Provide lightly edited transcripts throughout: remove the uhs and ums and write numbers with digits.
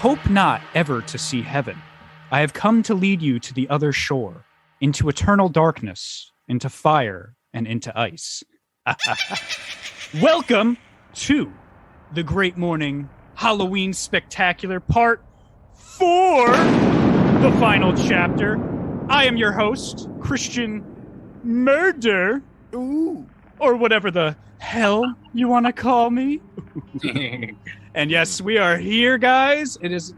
Hope not ever to see heaven. I have come to lead you to the other shore, into eternal darkness, into fire, and into ice. Welcome to the Great Morning Halloween Spectacular Part 4, the final chapter. I am your host, Christian Murder, or whatever the hell you want to call me. And yes, we are here, guys. It is,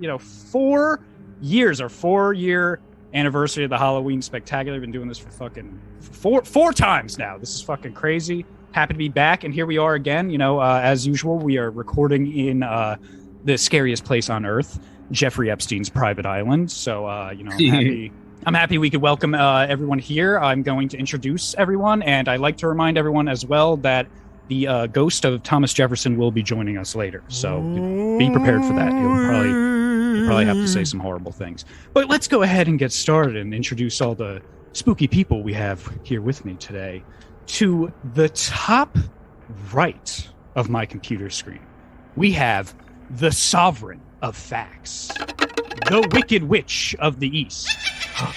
4 years, our 4-year anniversary of the Halloween Spectacular. We've been doing this for fucking four times now. This is fucking crazy. Happy to be back, and here we are again. As usual, we are recording in the scariest place on Earth, Jeffrey Epstein's private island. So, I'm happy we could welcome everyone here. I'm going to introduce everyone, and I'd like to remind everyone as well that the ghost of Thomas Jefferson will be joining us later, so be prepared for that. You'll probably have to say some horrible things. But let's go ahead and get started and introduce all the spooky people we have here with me today. To the top right of my computer screen, we have the Sovereign of Facts, the Wicked Witch of the East,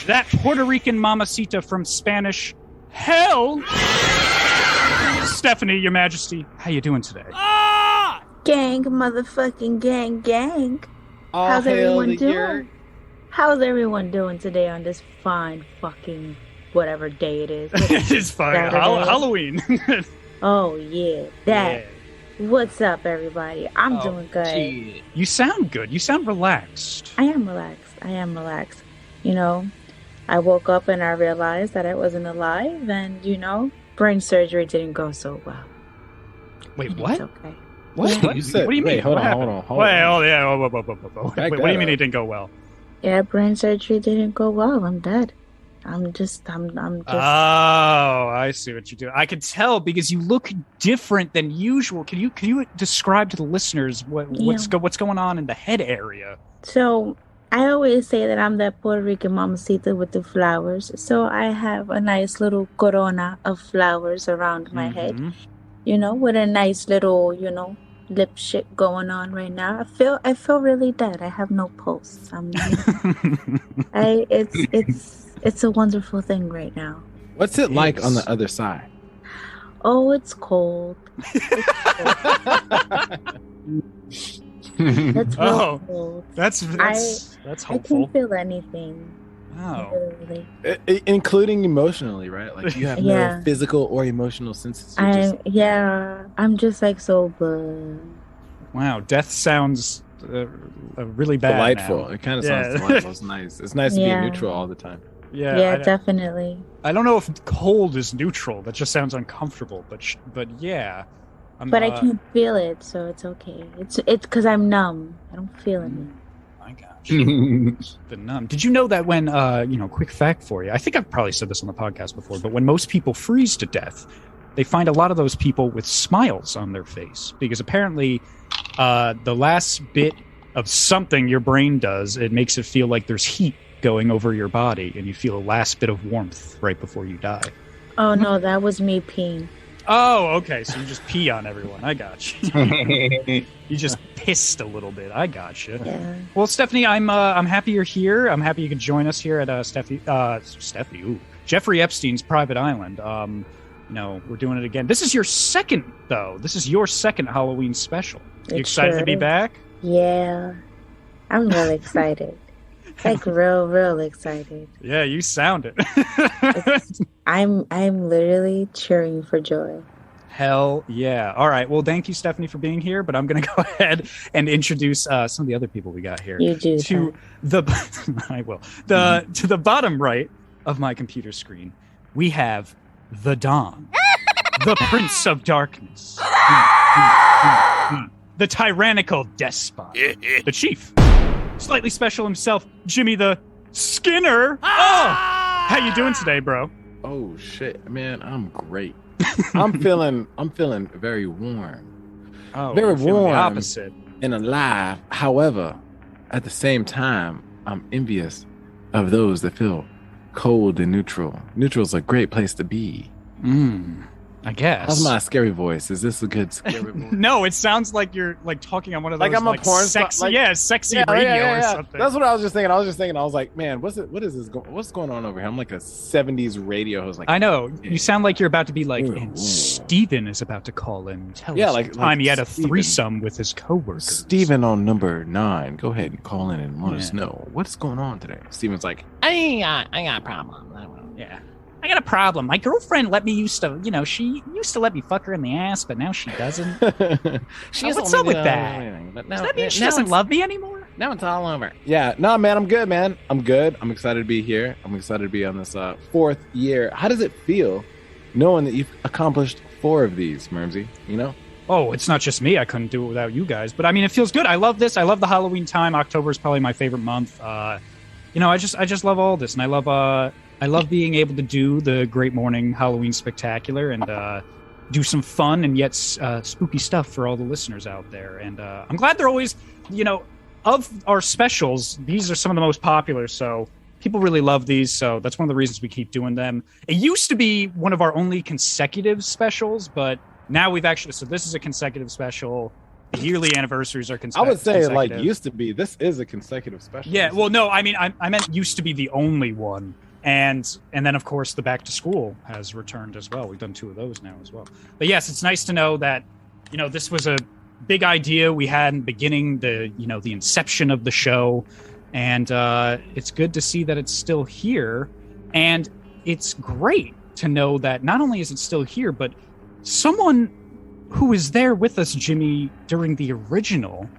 that Puerto Rican mamacita from Spanish Hell, Stephanie, Your Majesty. How you doing today? Gang, motherfucking gang. How's everyone doing? How's everyone doing today on this fine fucking whatever day it is? It's fine. Halloween. Oh, yeah. That. Yeah. What's up, everybody? I'm doing good. Gee. You sound good. You sound relaxed. I am relaxed. I woke up and I realized that I wasn't alive, and, brain surgery didn't go so well. Wait, what? It's okay. What? You said, what do you mean? Hold on. Wait, oh, yeah. Wait, what do you mean it didn't go well? Yeah, brain surgery didn't go well. I'm dead. I'm just. Oh, I see what you do. I could tell because you look different than usual. Can you describe to the listeners what's going on in the head area? So I always say that I'm that Puerto Rican mamacita with the flowers. So I have a nice little corona of flowers around my head. With a nice little, lip shit going on right now. I feel really dead. I have no pulse. It's a wonderful thing right now. What's it like on the other side? Oh, it's cold. That's real cold. That's hopeful. I can't feel anything. Oh. Literally. Including emotionally, right? Like you have no physical or emotional senses. I'm just like so bleh. Wow, death sounds really bad. Delightful. Now. It kind of sounds delightful. It's nice. It's nice to be neutral all the time. Yeah, definitely. I don't know if cold is neutral. That just sounds uncomfortable. But yeah. But I can't feel it, so it's okay. It's because I'm numb. I don't feel it. My gosh. The numb. Did you know that when, quick fact for you, I think I've probably said this on the podcast before, but when most people freeze to death, they find a lot of those people with smiles on their face because apparently the last bit of something your brain does, it makes it feel like there's heat going over your body and you feel a last bit of warmth right before you die. Oh, no, that was me peeing. Oh, okay. So you just pee on everyone. I got you. You just pissed a little bit. I got you. Yeah. Well, Stephanie, I'm happy you're here. I'm happy you could join us here at Jeffrey Epstein's private island. We're doing it again. This is your second, though. This is your second Halloween special. You excited to be back? Yeah. I'm really excited. Like real excited. Yeah, you sound it. I'm literally cheering for joy. Hell yeah. All right. Well, thank you, Stephanie, for being here. But I'm going to go ahead and introduce some of the other people we got here. You do. I will. To the bottom right of my computer screen, we have the Dawn, the Prince of Darkness. the tyrannical despot, the chief, slightly special himself, Jimi the Skinner. Oh, how you doing today, bro? Oh shit, man, I'm great. I'm feeling very warm. Oh, very warm. The opposite. And alive. However, at the same time, I'm envious of those that feel cold and neutral. Neutral's a great place to be. I guess. How's my scary voice? Is this a good scary voice? No, it sounds like you're like talking on one of those I'm a porn sexy, star, sexy radio or something. That's what I was just thinking. I was like, man, what's going on over here? I'm like a 70s radio host. Like, I know. You sound like you're about to be like, and Steven is about to call in. Tell us the time he had a threesome with his coworkers. Steven on number 9. Go ahead and call in and let us know what's going on today. Steven's like, I got a problem. Yeah. I got a problem. My girlfriend she used to let me fuck her in the ass, but now she doesn't. What's up with that? Does that mean she doesn't love me anymore? Now it's all over. Yeah, no, man, I'm good, man. I'm good. I'm excited to be here. I'm excited to be on this 4th year. How does it feel knowing that you've accomplished 4 of these, Mermsy? You know? Oh, it's not just me. I couldn't do it without you guys. But I mean, it feels good. I love this. I love the Halloween time. October is probably my favorite month. I just love all this, and I love being able to do the Great Morning Halloween Spectacular and do some fun and yet spooky stuff for all the listeners out there. And I'm glad they're always, of our specials, these are some of the most popular. So people really love these. So that's one of the reasons we keep doing them. It used to be one of our only consecutive specials, but now we've actually, so this is a consecutive special. The yearly anniversaries are consecutive. I would say like used to be. This is a consecutive special. Yeah. Well, no, I mean, I meant used to be the only one. And then, of course, the Back to School has returned as well. We've done 2 of those now as well. But yes, it's nice to know that, this was a big idea we had in the beginning, the inception of the show. And it's good to see that it's still here. And it's great to know that not only is it still here, but someone who was there with us, Jimi, during the original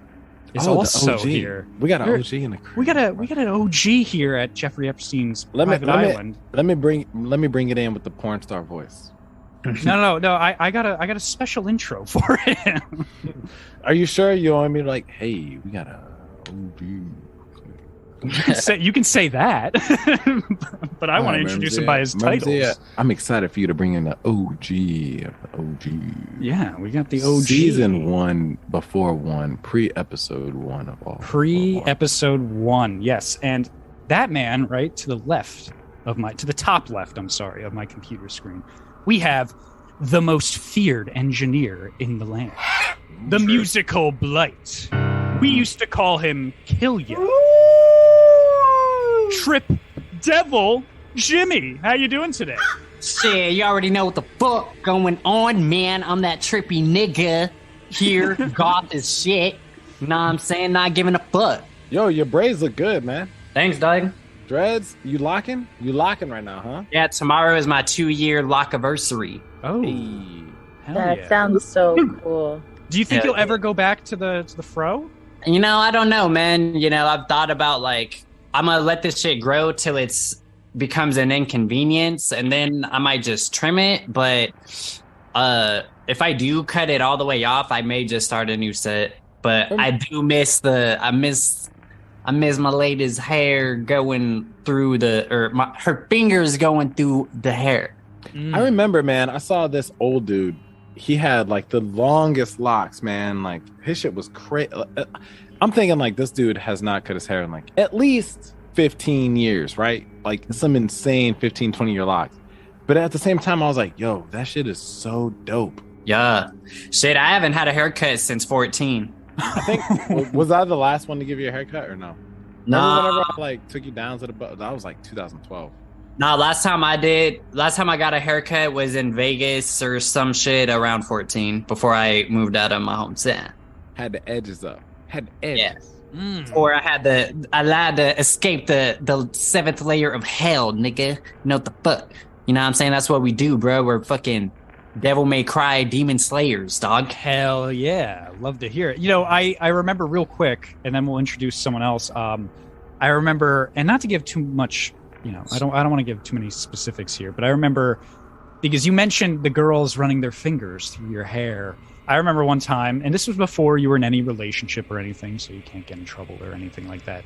is also here. We got an OG in the crew. We got an OG here at Jeffrey Epstein's private island. Let me bring it in with the porn star voice. No. I got a special intro for him. Are you sure you want me to like, hey, we got a OG? You can say that, but I want to introduce him by his titles. I'm excited for you to bring in the OG of the OG. Yeah, we got the OG. Season 1, before 1, pre-episode 1 of all. Pre-episode 1, yes. And that man, right to the top left, of my computer screen, we have the most feared engineer in the land. The musical Blight. We used to call him Kill Ya. TrypDevilJimi. How you doing today? Shit, you already know what the fuck going on, man. I'm that trippy nigga here, goth as shit. Know what I'm saying? Not giving a fuck. Yo, your braids look good, man. Thanks, Doug. Dreads, you locking? You locking right now, huh? Yeah, tomorrow is my 2-year lock-anniversary. Oh, that sounds so cool. Do you think you'll ever go back to the fro? I don't know, man. I've thought about I'm gonna let this shit grow till it's becomes an inconvenience, and then I might just trim it. But if I do cut it all the way off, I may just start a new set. But I do miss I miss my lady's hair going through her fingers going through the hair. I remember, man, I saw this old dude. He had the longest locks, man. His shit was crazy. I'm thinking this dude has not cut his hair in at least 15 years, right? Some insane 15, 20-year locks. But at the same time, I was like, yo, that shit is so dope. Yeah. Shit, I haven't had a haircut since 14. I think, was I the last one to give you a haircut or no? No. Whenever I took you down to the butt, that was 2012. No, last time I got a haircut was in Vegas or some shit around 14 before I moved out of my hometown. Had the edges up. Had the edges. Yeah. Or I had to escape the 7th layer of hell, nigga. You know what the fuck? You know what I'm saying? That's what we do, bro. We're fucking Devil May Cry demon slayers, dog. Hell yeah. Love to hear it. I remember real quick, and then we'll introduce someone else. I remember, and not to give too much, I don't want to give too many specifics here, but I remember because you mentioned the girls running their fingers through your hair. I remember one time, and this was before you were in any relationship or anything, so you can't get in trouble or anything like that.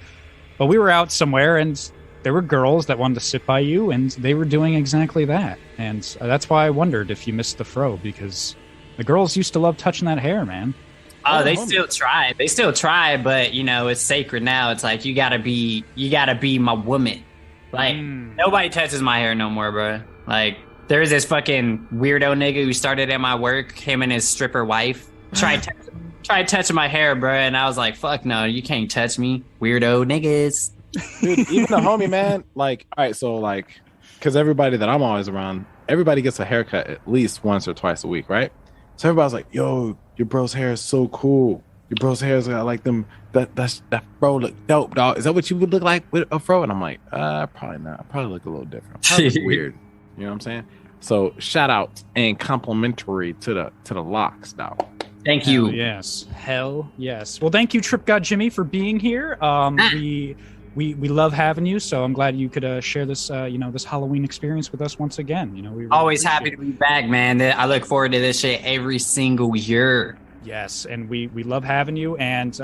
But we were out somewhere, and there were girls that wanted to sit by you, and they were doing exactly that. And that's why I wondered if you missed the fro, because the girls used to love touching that hair, man. Oh, they still try. They still try, but you know, it's sacred now. It's like you gotta be my woman. Like nobody touches my hair no more, bro. Like there's this fucking weirdo nigga who started at my work. Him and his stripper wife tried touching my hair, bro, and I was like, "Fuck no, you can't touch me, weirdo niggas." Dude, even the homie, man. Like, all right, so like, because everybody that I'm always around, everybody gets a haircut at least once or twice a week, right? So everybody's like, "Yo, your bro's hair is so cool. Your bro's hair's got like them. That fro look dope, dog. Is that what you would look like with a fro?" And I'm like, probably not. I probably look a little different. Probably look weird. You know what I'm saying? So shout out and complimentary to the locks, dog. Thank you. Hell yes. Well, thank you, TrypGodJimi, for being here. We love having you, so I'm glad you could share this this Halloween experience with us once again. You know, we really always happy to be back, man. I look forward to this shit every single year. Yes, and we love having you, and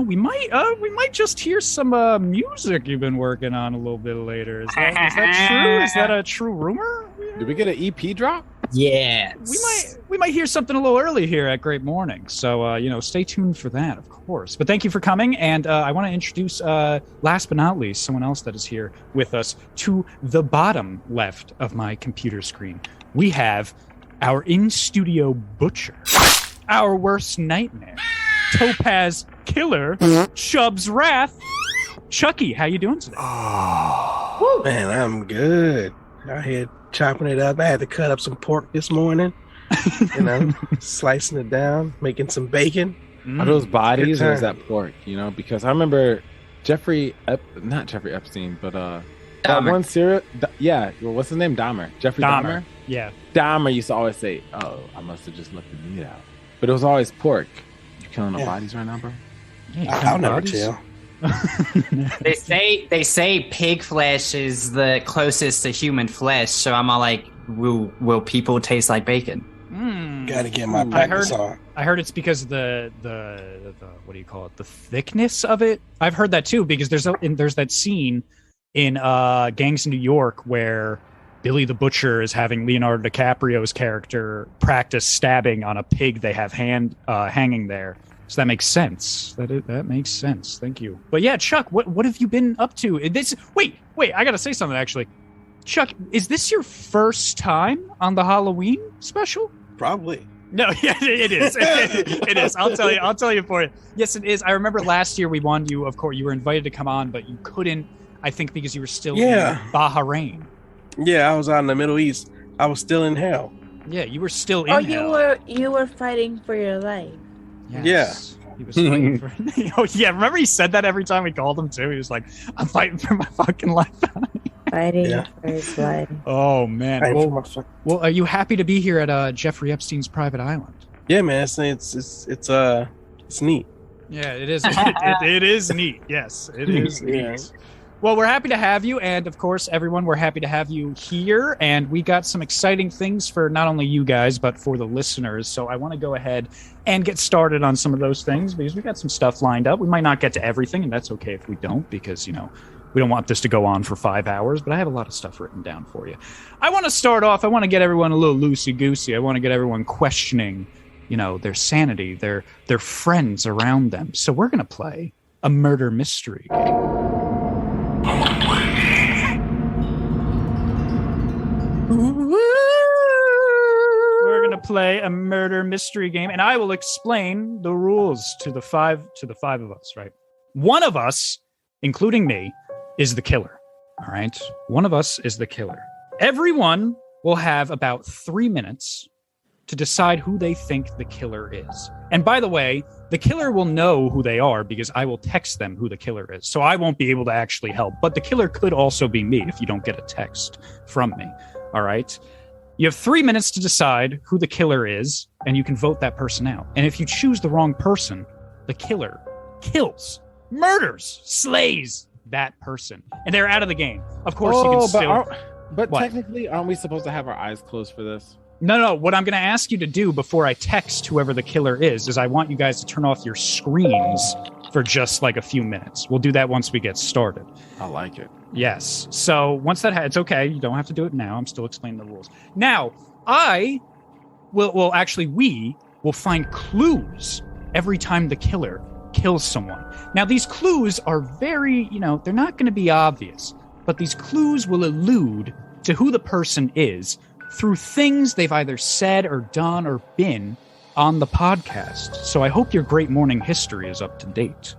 we might just hear some music you've been working on a little bit later. Is that true? Is that a true rumor? Did we get an EP drop? Yeah. We might hear something a little early here at Great Morning. So stay tuned for that, of course. But thank you for coming, and I want to introduce last but not least someone else that is here with us to the bottom left of my computer screen. We have our in-studio butcher, our worst nightmare, Topaz Killer, Chubb's Wrath, Chucky. How you doing today? Oh, man, I'm good. Out here chopping it up. I had to cut up some pork this morning. Slicing it down, making some bacon. Are those bodies or is that pork? Because I remember not Jeffrey Epstein, but that one serial. What's his name? Dahmer. Jeffrey Dahmer. Yeah. Dahmer used to always say, "Oh, I must have just left the meat out," but it was always pork. You killing the bodies right now, bro? Yeah, I'll never tell. They say pig flesh is the closest to human flesh, so I'm all like, will people taste like bacon? Gotta get my practice on. I heard it's because the what do you call it? The thickness of it. I've heard that too, because there's that scene in Gangs of New York where Billy the Butcher is having Leonardo DiCaprio's character practice stabbing on a pig they have hanging there. So that makes sense. That makes sense. Thank you. But yeah, Chuck, what have you been up to? Wait, I gotta say something actually. Chuck, is this your first time on the Halloween special? Probably. No, yeah, it is. It is. I'll tell you for you. Yes, it is. I remember last year we wanted you, of course, you were invited to come on, but you couldn't, I think because you were still in Bahrain. Yeah, I was out in the Middle East. I was still in hell. Yeah, you were still in hell. Oh, you were fighting for your life. Yes. Yeah. He was fighting for Oh yeah, remember he said that every time we called him too? He was like, "I'm fighting for my fucking life." Fighting for his life. Oh man. Well, are you happy to be here at Jeffrey Epstein's private island? Yeah, man. It's neat. Yeah, it is. It is neat. Yes, it is neat. Well, we're happy to have you, and of course, everyone, we're happy to have you here, and we got some exciting things for not only you guys, but for the listeners, so I want to go ahead and get started on some of those things, because we got some stuff lined up. We might not get to everything, and that's okay if we don't, because, we don't want this to go on for 5 hours, but I have a lot of stuff written down for you. I want to start off, I want to get everyone a little loosey-goosey. I want to get everyone questioning, their sanity, their friends around them. So we're going to play a murder mystery game. We're gonna play a murder mystery game, and I will explain the rules to the five of us. Right, one of us, including me, is the killer. All right, one of us is the killer. Everyone will have about 3 minutes to decide who they think the killer is. And by the way, the killer will know who they are because I will text them who the killer is. So I won't be able to actually help. But the killer could also be me if you don't get a text from me. All right? You have 3 minutes to decide who the killer is, and you can vote that person out. And if you choose the wrong person, the killer kills, murders, slays that person. And they're out of the game. Of course, you can still... But technically, aren't we supposed to have our eyes closed for this? No. What I'm going to ask you to do before I text whoever the killer is I want you guys to turn off your screens for just like a few minutes. We'll do that once we get started. I like it. Yes. So once that it's okay. You don't have to do it now. I'm still explaining the rules. Now, we will find clues every time the killer kills someone. Now, these clues are very, they're not going to be obvious, but these clues will allude to who the person is through things they've either said or done or been on the podcast. So I hope your great morning history is up to date.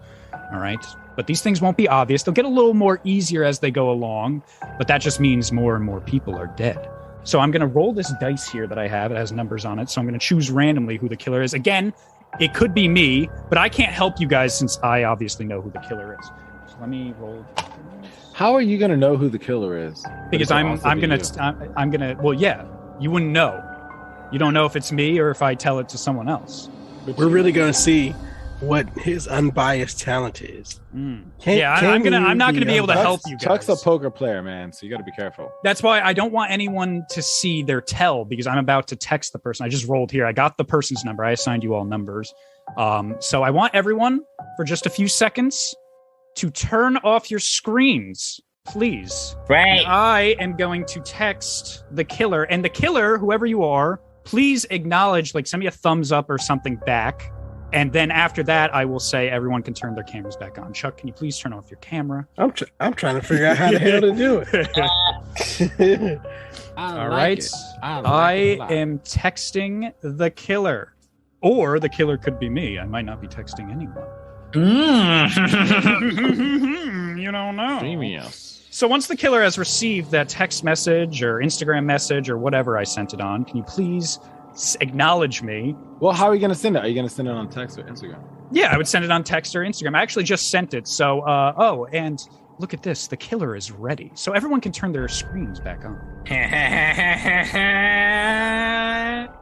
All right. But these things won't be obvious. They'll get a little more easier as they go along, but that just means more and more people are dead. So I'm going to roll this dice here that I have. It has numbers on it. So I'm going to choose randomly who the killer is. Again, it could be me, but I can't help you guys since I obviously know who the killer is. So let me roll. How are you going to know who the killer is? Because I'm going to, well, yeah, you wouldn't know. You don't know if it's me or if I tell it to someone else. We're really going to see what his unbiased talent is. I'm not gonna be able to help you guys. Chuck's a poker player, man, so you got to be careful. That's why I don't want anyone to see their tell, because I'm about to text the person. I just rolled here. I got the person's number. I assigned you all numbers. So I want everyone for just a few seconds to turn off your screens, please. Right. And I am going to text the killer, and the killer, whoever you are, please acknowledge, like send me a thumbs up or something back. And then after that, I will say everyone can turn their cameras back on. Chuck, can you please turn off your camera? I'm trying to figure out how the hell to do it. All right. I am texting the killer. Or the killer could be me. I might not be texting anyone. You don't know. Genius. So once the killer has received that text message or Instagram message or whatever I sent it on, can you please acknowledge me? Well, how are you going to send it? Are you going to send it on text or Instagram? Yeah, I would send it on text or Instagram. I actually just sent it. So, and look at this. The killer is ready. So everyone can turn their screens back on.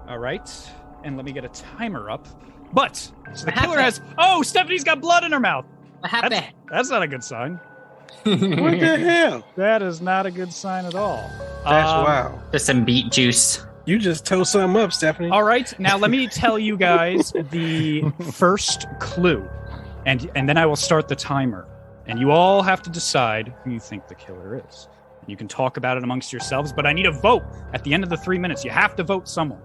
All right. And let me get a timer up. But, so the killer has... Oh, Stephanie's got blood in her mouth. What happened? That's not a good sign. What the hell? That is not a good sign at all. That's wow. Just some beet juice. You just tore something up, Stephanie. All right. Now, let me tell you guys the first clue. And then I will start the timer. And you all have to decide who you think the killer is. You can talk about it amongst yourselves, but I need a vote at the end of the 3 minutes. You have to vote someone.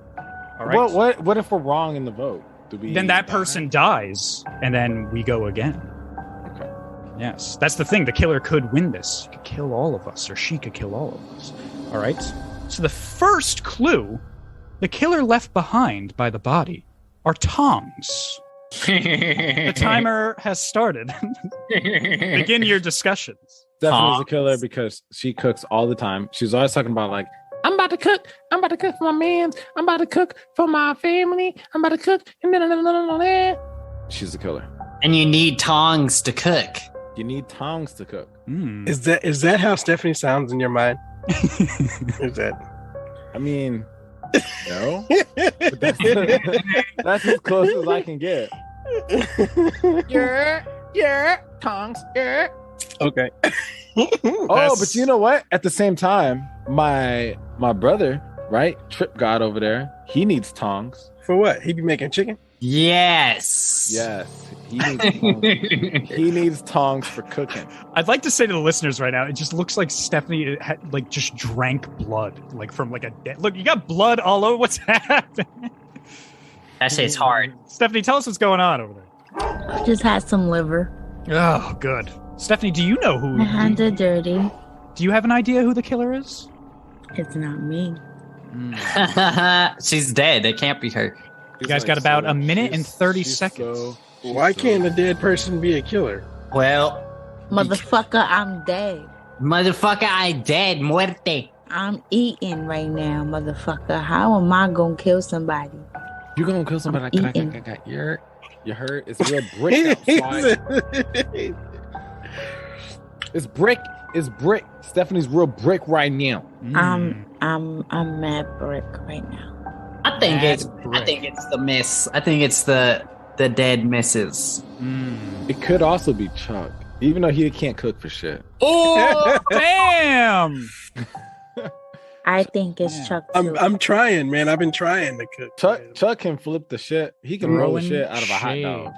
All right. What if we're wrong in the vote? Then that person dies, and then we go again. Okay. Yes. That's the thing. The killer could win this. He could kill all of us, or she could kill all of us. All right. So the first clue, the killer left behind by the body, are tongs. The timer has started. Begin your discussions. Stephanie's a killer because she cooks all the time. She's always talking about like, I'm about to cook for my man. I'm about to cook for my family. I'm about to cook. She's a killer. And you need tongs to cook. You need tongs to cook. Is that how Stephanie sounds in your mind? Is that? I mean, no. But that's as close as I can get. Yeah, tongs. Yeah. Okay. But you know what? At the same time, my brother, right? Trip God over there, he needs tongs. For what? He be making chicken? Yes. He needs tongs. He needs tongs for cooking. I'd like to say to the listeners right now, it just looks like Stephanie just drank blood, like from like a look. You got blood all over. What's happening? That shit's hard. Stephanie, tell us what's going on over there. I just had some liver. Oh, good. Stephanie, do you know who? My hands are dirty. Do you have an idea who the killer is? It's not me. She's dead. It can't be her. You guys got about a minute and 30 seconds. Why can't a dead person be a killer? Well, Motherfucker, I'm dead. Motherfucker, I dead. Muerte. I'm eating right now, motherfucker. How am I gonna kill somebody? You're gonna kill somebody. You heard? It's real brick outside. It's brick. It's brick. Stephanie's real brick right now. I'm mad brick right now. I think it's the miss. I think it's the dead misses. It could also be Chuck, even though he can't cook for shit. Oh, damn! I think it's Chuck too. I'm trying, man. I've been trying to cook. Chuck can flip the shit. He can roll the shit out of a hot dog.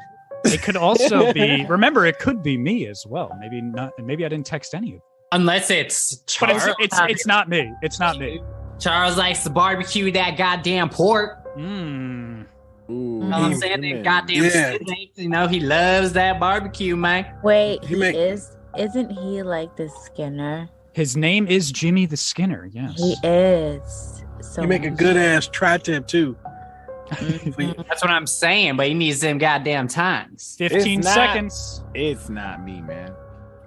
It could also be. Remember, it could be me as well. Maybe not. Maybe I didn't text any of them. Unless it's Charles. But it's not me. It's not me. Charles likes to barbecue that goddamn pork. Ooh, You know what I'm saying? That goddamn steak. You know, he loves that barbecue, man. Wait, isn't he like the Skinner? His name is Jimi the Skinner. Yes, He is. So You make a good ass tri-tip too. That's what I'm saying, but he needs them goddamn times. 15 It's not- seconds. It's not me, man.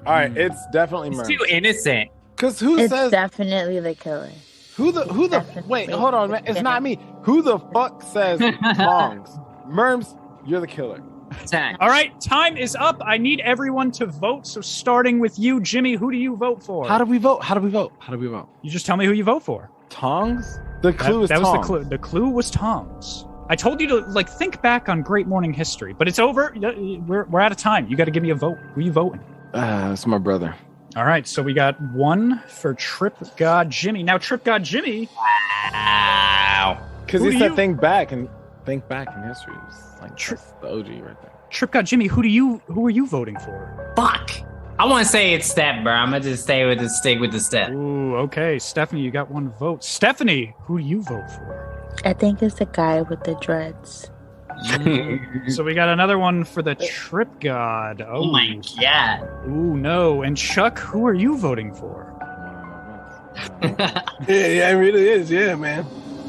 All right, it's definitely He's Merms. too innocent. Because who It's says definitely the killer. who the definitely wait? Hold on, man. It's not me. Who the fuck says tongs? Merms, you're the killer. Tank. All right, time is up. I need everyone to vote. So starting with you, Jimmy, who do you vote for? How do we vote? How do we vote? How do we vote? You just tell me who you vote for. Tongs? The clue is that was tongs. the clue. The clue was tongs. I told you to think back on Great Morning History, but it's over. We're out of time. You got to give me a vote. Who are you voting? That's my brother. All right, so we got one for TrypGodJimi. Now, TrypGodJimi. Wow. Because Who he do said you- think back in history. It's like that's the OG right there. TrypGodJimi, who are you voting for? Fuck. I want to say it's Steph, bro. I'm gonna just stick with the Steph. Ooh, okay. Stephanie, you got one vote. Stephanie, who do you vote for? I think it's the guy with the dreads. So we got another one for the Trip God. Oh my god. Ooh, no. And Chuck, who are you voting for? Yeah, it really is. Yeah, man.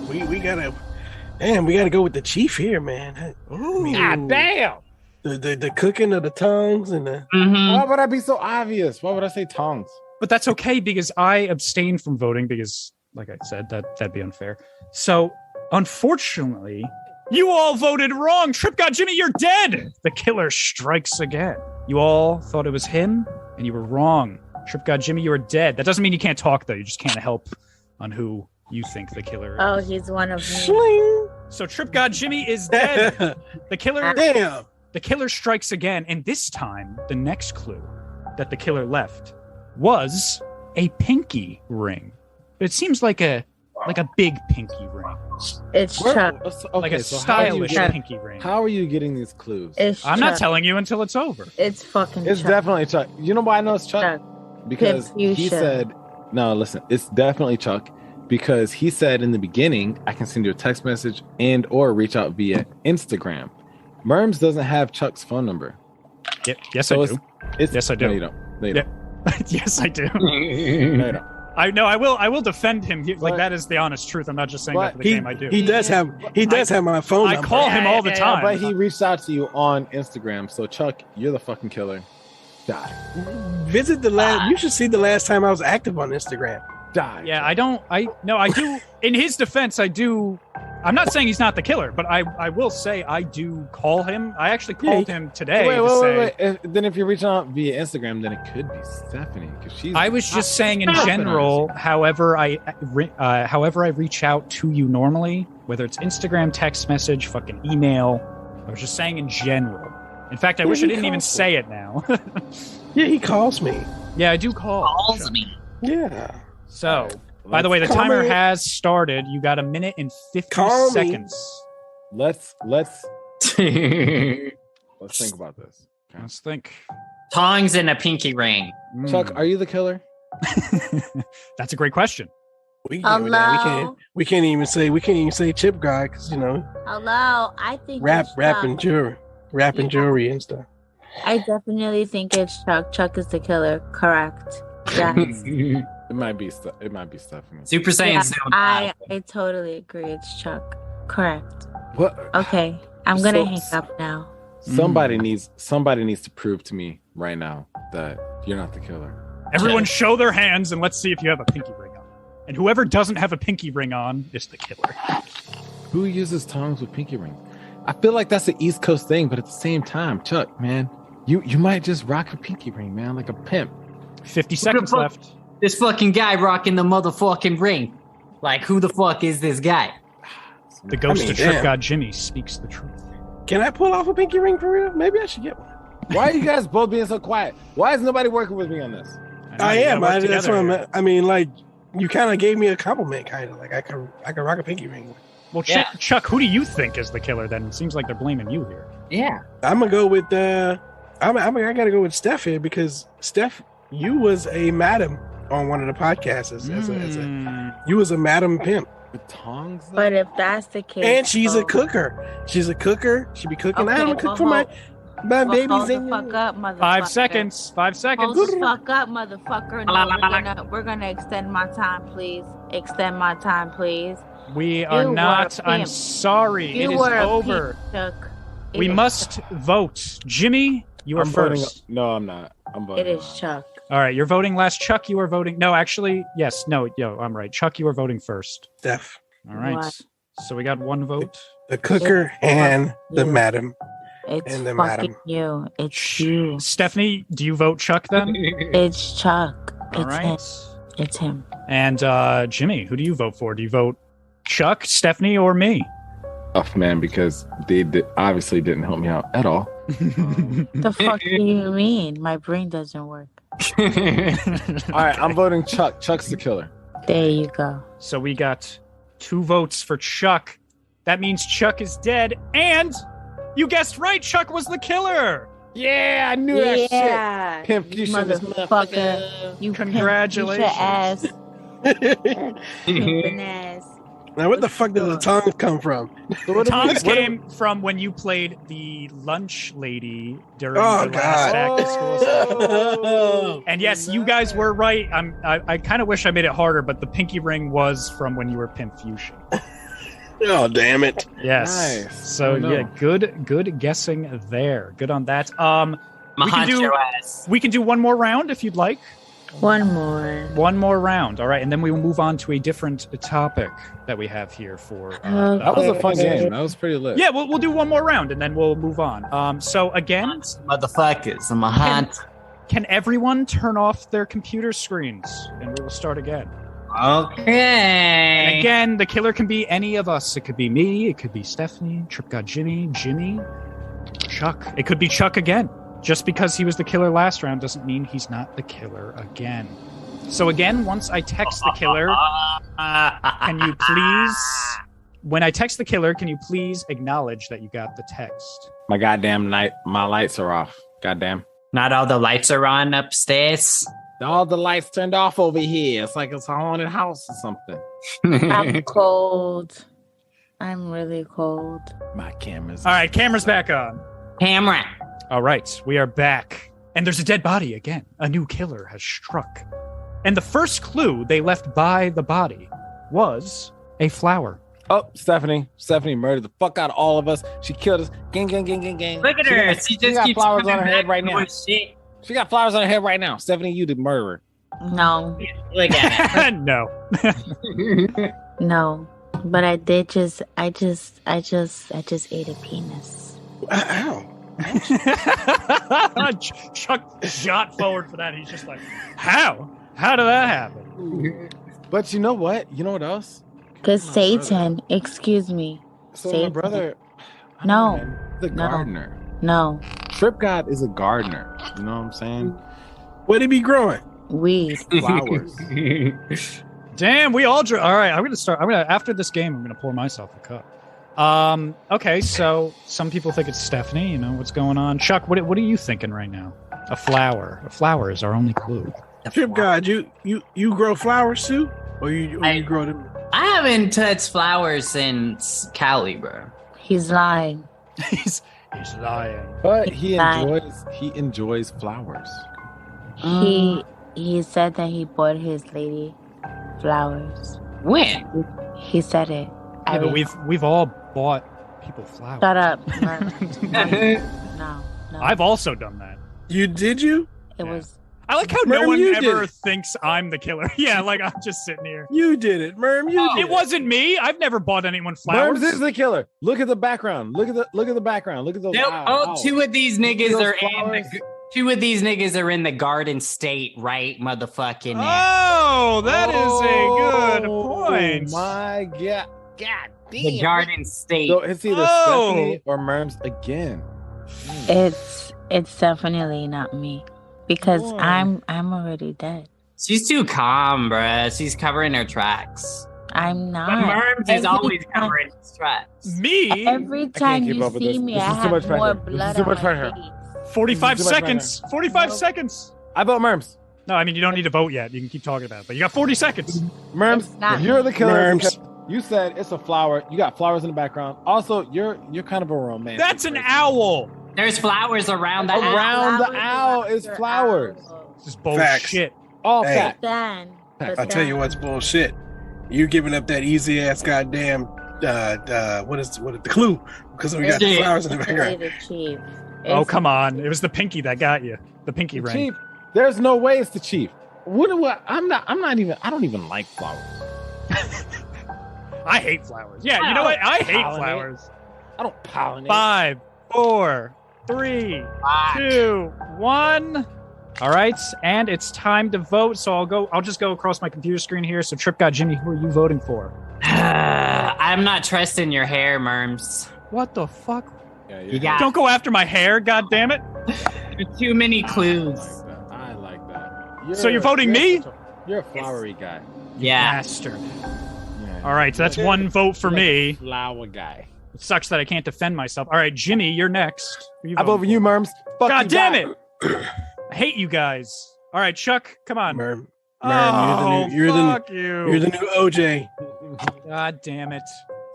We gotta go with the chief here, man. Ooh. God damn! The cooking of the tongues and the Why would I be so obvious? Why would I say tongs? But that's okay because I abstained from voting because, like I said, that'd be unfair. So, unfortunately, you all voted wrong. TrypGodJimi, you're dead. The killer strikes again. You all thought it was him, and you were wrong. TrypGodJimi, you are dead. That doesn't mean you can't talk, though. You just can't help on who you think the killer is. Oh, he's one of me. sling. So TrypGodJimi is dead. The killer Damn. The killer strikes again, and this time, the next clue that the killer left was a pinky ring. It seems like a big pinky ring, It's Chuck. like a stylish pinky ring. How are you getting these clues? It's I'm not Chuck. telling you until it's over. It's fucking It's Chuck. definitely Chuck. You know why I know it's Chuck? Because he Confusion. said, no, listen, it's definitely Chuck because he said in the beginning, I can send you a text message and or reach out via Instagram. Merms doesn't have Chuck's phone number. Yes, So I do. Yes, I do. No, you don't. No, you Yeah. don't. Yes, I do. No, you don't. I know. I will defend him. That is the honest truth. I'm not just saying that for the game. I do. He does have my phone I number. call him all the time. But he reached out to you on Instagram. So Chuck, you're the fucking killer. Die. Visit the last. You should see the last time I was active on Instagram. Die. Yeah, I don't. I do. In his defense, I do. I'm not saying he's not the killer, but I will say I do call him. I actually called him today. Wait. Then if you're reaching out via Instagram, then it could be Stephanie because she's. I was just saying in general. However I reach out to you normally, whether it's Instagram, text message, fucking email. I was just saying in general. In fact, I wish I didn't even say it now. Yeah, he calls me. Yeah, I do call. Calls me. Yeah. So, by the way, the Call timer me. has started. You got 1 minute and 50 Call me. seconds. Let's think about this. Okay. Let's think. Tongs and a pinky ring. Chuck, are you the killer? That's a great question. We can't get with that. Hello? We can't even say chip guy because Hello, I think it's rapping Chuck. jewelry and stuff. I definitely think it's Chuck. Chuck is the killer. Correct. Yes. It might be Stephanie. Super Saiyan Yeah, Stone. I totally agree. It's Chuck. Correct. What? Okay, I'm gonna So- hang up now. Somebody needs to prove to me right now that you're not the killer. Everyone show their hands and let's see if you have a pinky ring on. And whoever doesn't have a pinky ring on is the killer. Who uses tongs with pinky rings? I feel like that's an East Coast thing, but at the same time, Chuck, man, you might just rock a pinky ring, man, like a pimp. 50 seconds fuck? left. This fucking guy rocking the motherfucking ring. Like, who the fuck is this guy? The ghost of damn. TrypGodJimi speaks the truth. Can I pull off a pinky ring for real? Maybe I should get one. Why are you guys both being so quiet? Why is nobody working with me on this? know I you am. gotta work That's together what here. I mean, like, you kind of gave me a compliment, kind of like I can rock a pinky ring. Well, Yeah. Chuck, who do you think is the killer? Then it seems like they're blaming you here. Yeah. I'm gonna go with I gotta go with Steph here because Steph, you was a madam on one of the podcasts. You was a madam pimp, The tongs. though? But if that's the case, and she's a so- cooker. She's a cooker. She be cooking. Okay, I'm gonna cook well, for my well, babies. hold the And fuck up, motherfucker. 5 seconds. 5 seconds. Hold the fuck up, motherfucker. No, we're gonna extend my time, please. Extend my time, please. We are You were not. a I'm pimp. sorry. You It is were a over. pimp, Chuck. It We is must vote. Jimmy, you are I'm voting. first. No, I'm not. I'm Chuck. voting. It is Chuck. All right, you're voting last. Chuck, you are voting. No, actually, yes. No, I'm right. Chuck, you are voting first. Steph, All right. What? So we got one vote. the cooker and the you. madam. It's And the fucking madam. you. It's you. Stephanie, do you vote Chuck then? It's Chuck. All It's right. him. It's him. And Jimmy, who do you vote for? Do you vote Chuck, Stephanie, or me? Tough, man, because they obviously didn't help me out at all. The fuck do you mean? My brain doesn't work. All right, I'm voting Chuck. Chuck's the killer. There you go. So we got 2 votes for Chuck. That means Chuck is dead. And you guessed right, Chuck was the killer. Yeah, I knew that shit. Yeah. Pimp, you should this motherfucker. You Congratulations. Ass. Pimpin' ass. Now, what the fuck did the tongues come from? The tongues came from when you played the lunch lady during Oh, the last God. back to school session. And yes, you guys were right. I kind of wish I made it harder, but the pinky ring was from when you were Pimp Fusion. Oh, damn it. Yes. Nice. So Oh, no. yeah, good guessing there. Good on that. We can do- ass. We can do one more round if you'd like. One more. One more round. All right, and then we will move on to a different topic that we have here for. That was a fun game. That was pretty lit. Yeah, we'll do one more round and then we'll move on. So again, Motherfuckers, I'm a hunt. can everyone turn off their computer screens and we will start again. And Okay. again, the killer can be any of us. It could be me. It could be Stephanie, TrypGodJimi, Jimmy, Chuck. It could be Chuck again. Just because he was the killer last round doesn't mean he's not the killer again. So again, once I text the killer, can you please, when I text the killer, can you please acknowledge that you got the text? My goddamn my lights are off. Goddamn. Not all the lights are on upstairs. All the lights turned off over here. It's like it's a haunted house or something. I'm cold. I'm really cold. My camera's All right, camera's back on. Camera. All right, we are back. And there's a dead body again. A new killer has struck. And the first clue they left by the body was a flower. Oh, Stephanie murdered the fuck out of all of us. She killed us. Gang. Look at She her. got- She she just got keeps flowers coming on her head back right to now. her shit. She got flowers on her head right now. Stephanie, you the murderer. No, Look at No. it. no. But I just ate a penis. Ow. Chuck shot forward for that. He's just like, how? How did that happen? But you know what? You know what else? Cause Oh, Satan, excuse me. So Say my it. brother, I don't No. know, man, the No. gardener. No, Trip God is a gardener. You know what I'm saying? What he be growing? weed. Flowers. Damn, we all all right, I'm gonna after this game, I'm gonna pour myself a cup. Okay, so some people think it's Stephanie, you know what's going on. Chuck, what are you thinking right now? A flower. A flower is our only clue. Trip God, you grow flowers too? Or you grow them? I haven't touched flowers since Cali, bro. He's lying. he's lying. But he Bye. enjoys flowers. He said that he bought his lady flowers. When? He said it. Yeah, but we've all bought people flowers. Shut up. No. I've also done that. Did you? It Yeah. was. I like how Merm, no one you did ever it. thinks I'm the killer. Yeah, like I'm just sitting here. You did it, Merm. You did It wasn't me. I've never bought anyone flowers. Worms is the killer. Look at the background. Look at the background. Look at those. Nope. eyes. Two of these niggas Those are flowers. two of these niggas are in the Garden State, right, motherfucking Oh, that is a good Oh, point. My God. God damn. the Garden State. So it's either Oh. Stephanie or Merms again. It's definitely not me because Why? I'm already dead. She's too calm, bruh. She's covering her tracks. I'm But not. Merms is always covering his tracks. Me? Every time keep you up with see this. me, This I is too much have more pressure. This is blood too on much my pressure. face. 45 Too much seconds. 45 Nope. seconds. I vote Merms. No, I mean, you don't need to vote yet. You can keep talking about it. But you got 40 seconds. Merms, It's not you're me. the killer. Merms. because You said it's a flower. You got flowers in the background. Also, you're kind of a romantic. That's an person. owl. There's flowers around the owl. Around the Flowers owl around is your flowers. owl. This is Facts. bullshit. All Hey. fact. Then, I'll tell you what's bullshit. You giving up that easy ass goddamn what is the clue? Because we got the Yeah. flowers in the background. The chief. Oh, come on. It was the pinky that got you. The pinky ring. Chief, there's no way it's the chief. What? I'm not even. I don't even like flowers. I hate flowers. Yeah, you know what? I hate Pollinate. flowers. I don't pollinate. 5, 4, 3, 2, 1. All right, and it's time to vote. So I'll just go across my computer screen here. So TrypGodJimi, who are you voting for? I'm not trusting your hair, Merms. What the fuck? Yeah, You got Don't go after my hair, god damn it. too many clues. I like that. So you're voting me? You're a flowery guy. Yeah. Bastard. Yeah, All right, so that's one vote for you're like me. a flower guy. It sucks that I can't defend myself. All right, Jimmy, you're next. Who I vote for you, Merms. Fuck God you damn back. it. I hate you guys. All right, Chuck, come on. Merm, Oh, you're the fuck you. new OJ. God damn it.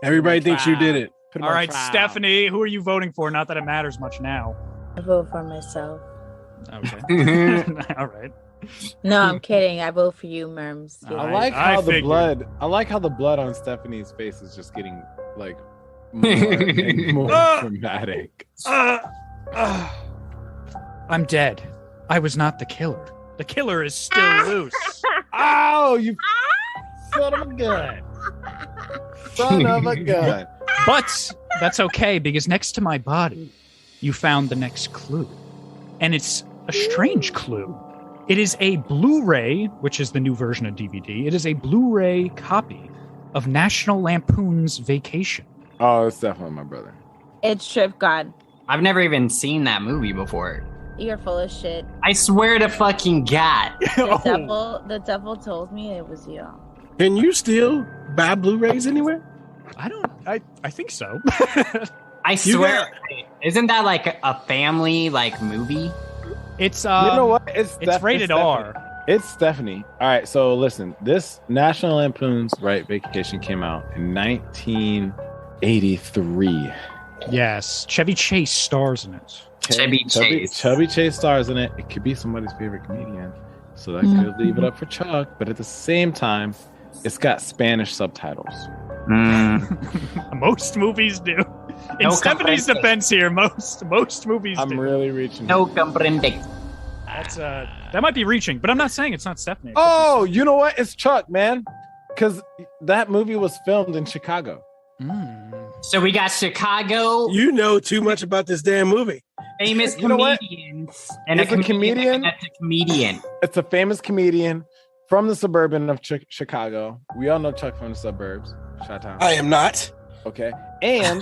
Everybody thinks you did it. Put him All on right, trial. Stephanie, who are you voting for? Not that it matters much now. I vote for myself. Okay. All right. No, I'm kidding. I vote for you, Merms. Oh. I You're like I how the figured. blood. I like how the blood on Stephanie's face is just getting like more and more dramatic. I'm dead. I was not the killer. The killer is still loose. Oh, you son of a gun! Son of a gun! But that's okay because next to my body, you found the next clue. And it's a strange clue. It is a Blu-ray, which is the new version of DVD. It is a Blu-ray copy of National Lampoon's Vacation. Oh, it's definitely my brother. It's Trip God. I've never even seen that movie before. You're full of shit. I swear to fucking God. The devil told me it was you. Can you still buy Blu-rays anywhere? I think so. I swear. Isn't that like a family like movie? It's You know what? It's rated Stephanie. R. It's Stephanie. All right, so listen. This National Lampoon's Vacation came out in 1983. Yes, Chevy Chase stars in it. Chevy Chase. Chevy Chase stars in it. It could be somebody's favorite comedian, so that could leave it up for Chuck. But at the same time, it's got Spanish subtitles. Most movies do. In No Stephanie's comprende. defense here, most movies I'm do. really reaching. No comprende. That's that might be reaching, but I'm not saying it's not Stephanie. Oh, you know what? It's Chuck, man. Because that movie was filmed in Chicago. So we got Chicago, You know too much about this damn movie. famous You know what? comedians, and It's a comedian. That's a comedian. It's a famous comedian from the suburban of Chicago. We all know Chuck from the suburbs. Chi-town. I am not. Okay. And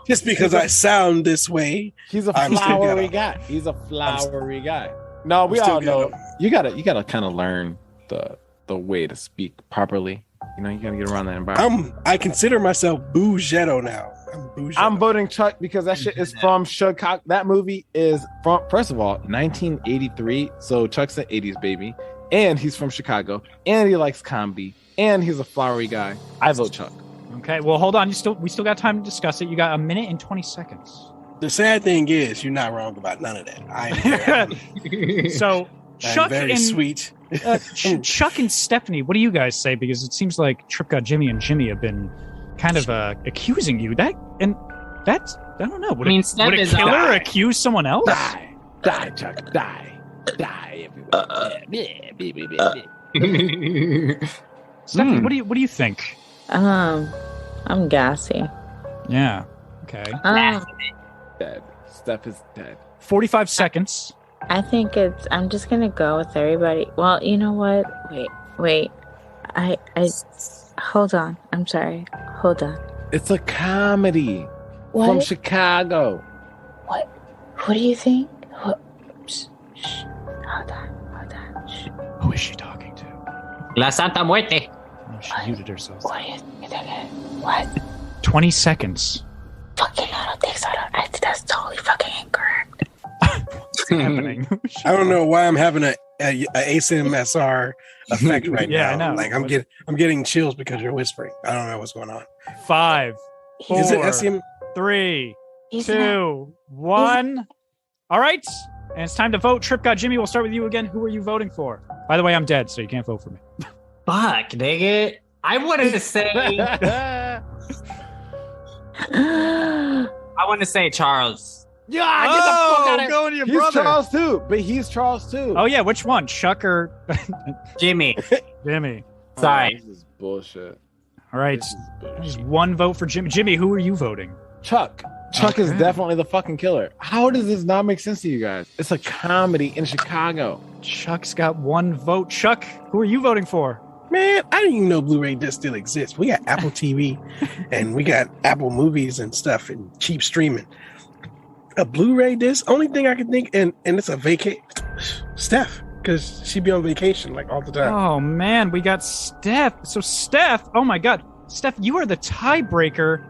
Just because I sound this way. he's a I'm still flowery gonna- guy. He's a flowery guy. No, we I'm still all know. gonna- You gotta kind of learn the way to speak properly. You know, you gotta get around that environment. I consider myself bougetto now. I'm bougetto. I'm voting Chuck because that shit is from Chicago. That movie is from, first of all, 1983. So Chuck's an 80s baby, and he's from Chicago, and he likes comedy, and he's a flowery guy. I vote Chuck. Okay, well, hold on. We still got time to discuss it. You got 1 minute and 20 seconds. The sad thing is, you're not wrong about none of that. So I'm Chuck very and sweet. Chuck and Stephanie, what do you guys say? Because it seems like TrypGodJimi and Jimmy have been kind of accusing you. That's I don't know. Would, I mean, would Steph a is killer die. accuse someone else? Die, Chuck, die, Stephanie, what do you think? I'm gassy. Yeah. Okay. Dead. Steph is dead. 45 seconds. I think I'm just gonna go with everybody. Well, you know what? Wait. I hold on. I'm sorry. Hold on. It's a comedy What? from Chicago. What do you think? Shh. Hold on. Shh. Who is she talking La Santa Muerte. Oh, she muted herself. What? 20 seconds. Fucking, I don't think so. That's totally fucking incorrect. What's happening? I don't know why I'm having a ASMR effect right Yeah, now. I know. Like I'm getting chills because you're whispering. I don't know what's going on. 5, 4, Is it SM? 3, He's 2, 1. All right. And it's time to vote. TrypGodJimi, we'll start with you again. Who are you voting for? By the way, I'm dead, so you can't vote for me. Fuck, nigga. I wanted to say. I want to say Charles. Yeah, get the fuck out of here. Go to your He's brother. Charles too, but he's Charles too. Oh, yeah. Which one? Chuck or Jimmy. Jimmy? Sorry. This is bullshit. All right. This is Just bullshit. one vote for Jimmy. Jimmy, who are you voting? Chuck. Chuck is Okay. definitely the fucking killer. How does this not make sense to you guys? It's a comedy in Chicago. Chuck's got one vote. Chuck, who are you voting for? Man, I didn't even know Blu-ray discs still exist. We got Apple TV and we got Apple Movies and stuff and cheap streaming. A Blu-ray disc, only thing I can think, and it's a Steph, because she'd be on vacation like all the time. Oh, man. We got Steph. So, Steph, oh my God. Steph, you are the tiebreaker.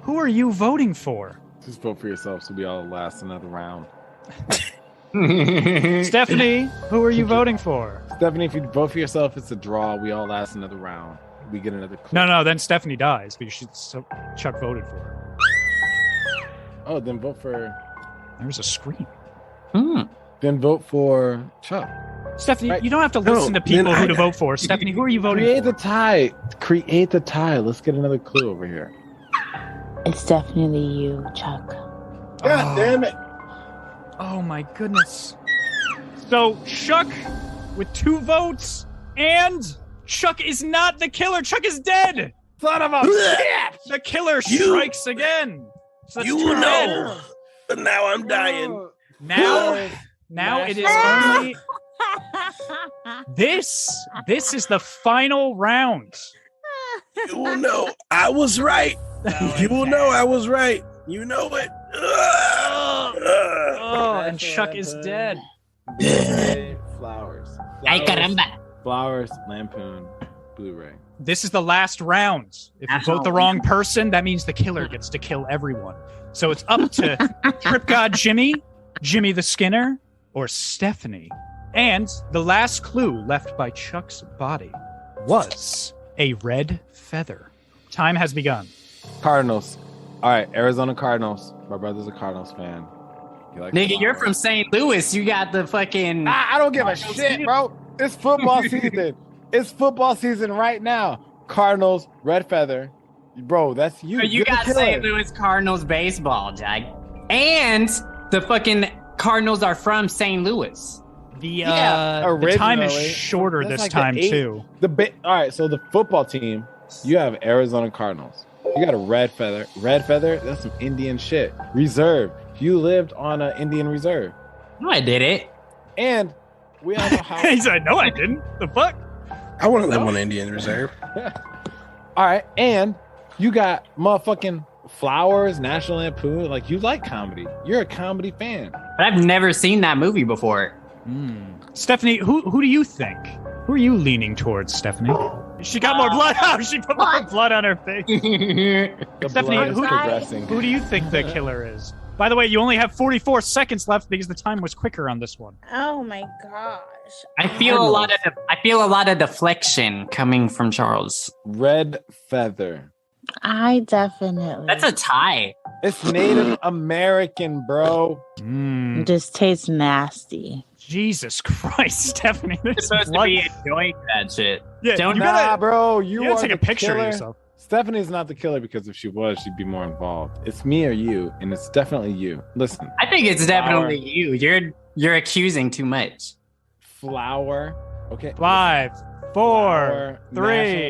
Who are you voting for? Just vote for yourself so we all last another round. Stephanie, who are you voting for? Stephanie, if you vote for yourself, it's a draw. We all last another round. We get another clue. No, then Stephanie dies because Chuck voted for her. Oh, then vote for. There's a screen. Then vote for Chuck. Stephanie, Right. you don't have to No, listen to people then who to vote for. Stephanie, who are you voting Create for? the tie. Create the tie. Let's get another clue over here. It's definitely you, Chuck. God damn it. Oh my goodness. So Chuck with 2 votes, and Chuck is not the killer. Chuck is dead. Son of a bitch! The killer strikes again. So that's You 2 will dead. know. But now I'm dying. Now it is only this is the final round. You will know. I was right. You will know I was right. You know it. Oh, and Chuck is dead. Flowers. Ay, caramba. Flowers, Lampoon, Blu-ray. This is the last round. If you vote the wrong person, that means the killer gets to kill everyone. So it's up to TrypGodJimi, Jimi the Skinner, or Stephanie. And the last clue left by Chuck's body was a red feather. Time has begun. Cardinals. All right, Arizona Cardinals. My brother's a Cardinals fan. He likes Nigga, you're flowers. from St. Louis. You got the fucking. I don't give a shit, bro. It's football season. It's football season right now. Cardinals, red feather. Bro, that's you. You You're the got killer. St. Louis Cardinals baseball, Jack. And the fucking Cardinals are from St. Louis. The time is originally. shorter That's this like time, the eight- too. All right, so the football team, you have Arizona Cardinals. You got a red feather. Red feather, that's some Indian shit. Reserve. You lived on an Indian reserve. No, I did it. And we all know how. He said, no, I didn't. The fuck? I want to live on Indian Reserve. All right, and you got motherfucking Flowers, National Lampoon. Like, you like comedy. You're a comedy fan. But I've never seen that movie before. Stephanie, who do you think? Who are you leaning towards, Stephanie? She got more blood out. She put more blood on her face. The Stephanie, blood is who- progressing. Who do you think the killer is? By the way, you only have 44 seconds left because the time was quicker on this one. Oh my gosh. I feel a lot of deflection coming from Charles. Red feather. I definitely. That's a tie. It's Native American, bro. It just tastes nasty. Jesus Christ, Stephanie. You're This supposed to blood- be enjoying that shit. Yeah, Don't you Nah, gotta, bro. You you gotta are take a the picture killer. of yourself. Stephanie's not the killer because if she was, she'd be more involved. It's me or you, and it's definitely you. Listen, I think it's definitely you. You're accusing too much. flower. Okay. 5, 4, Flower, 3,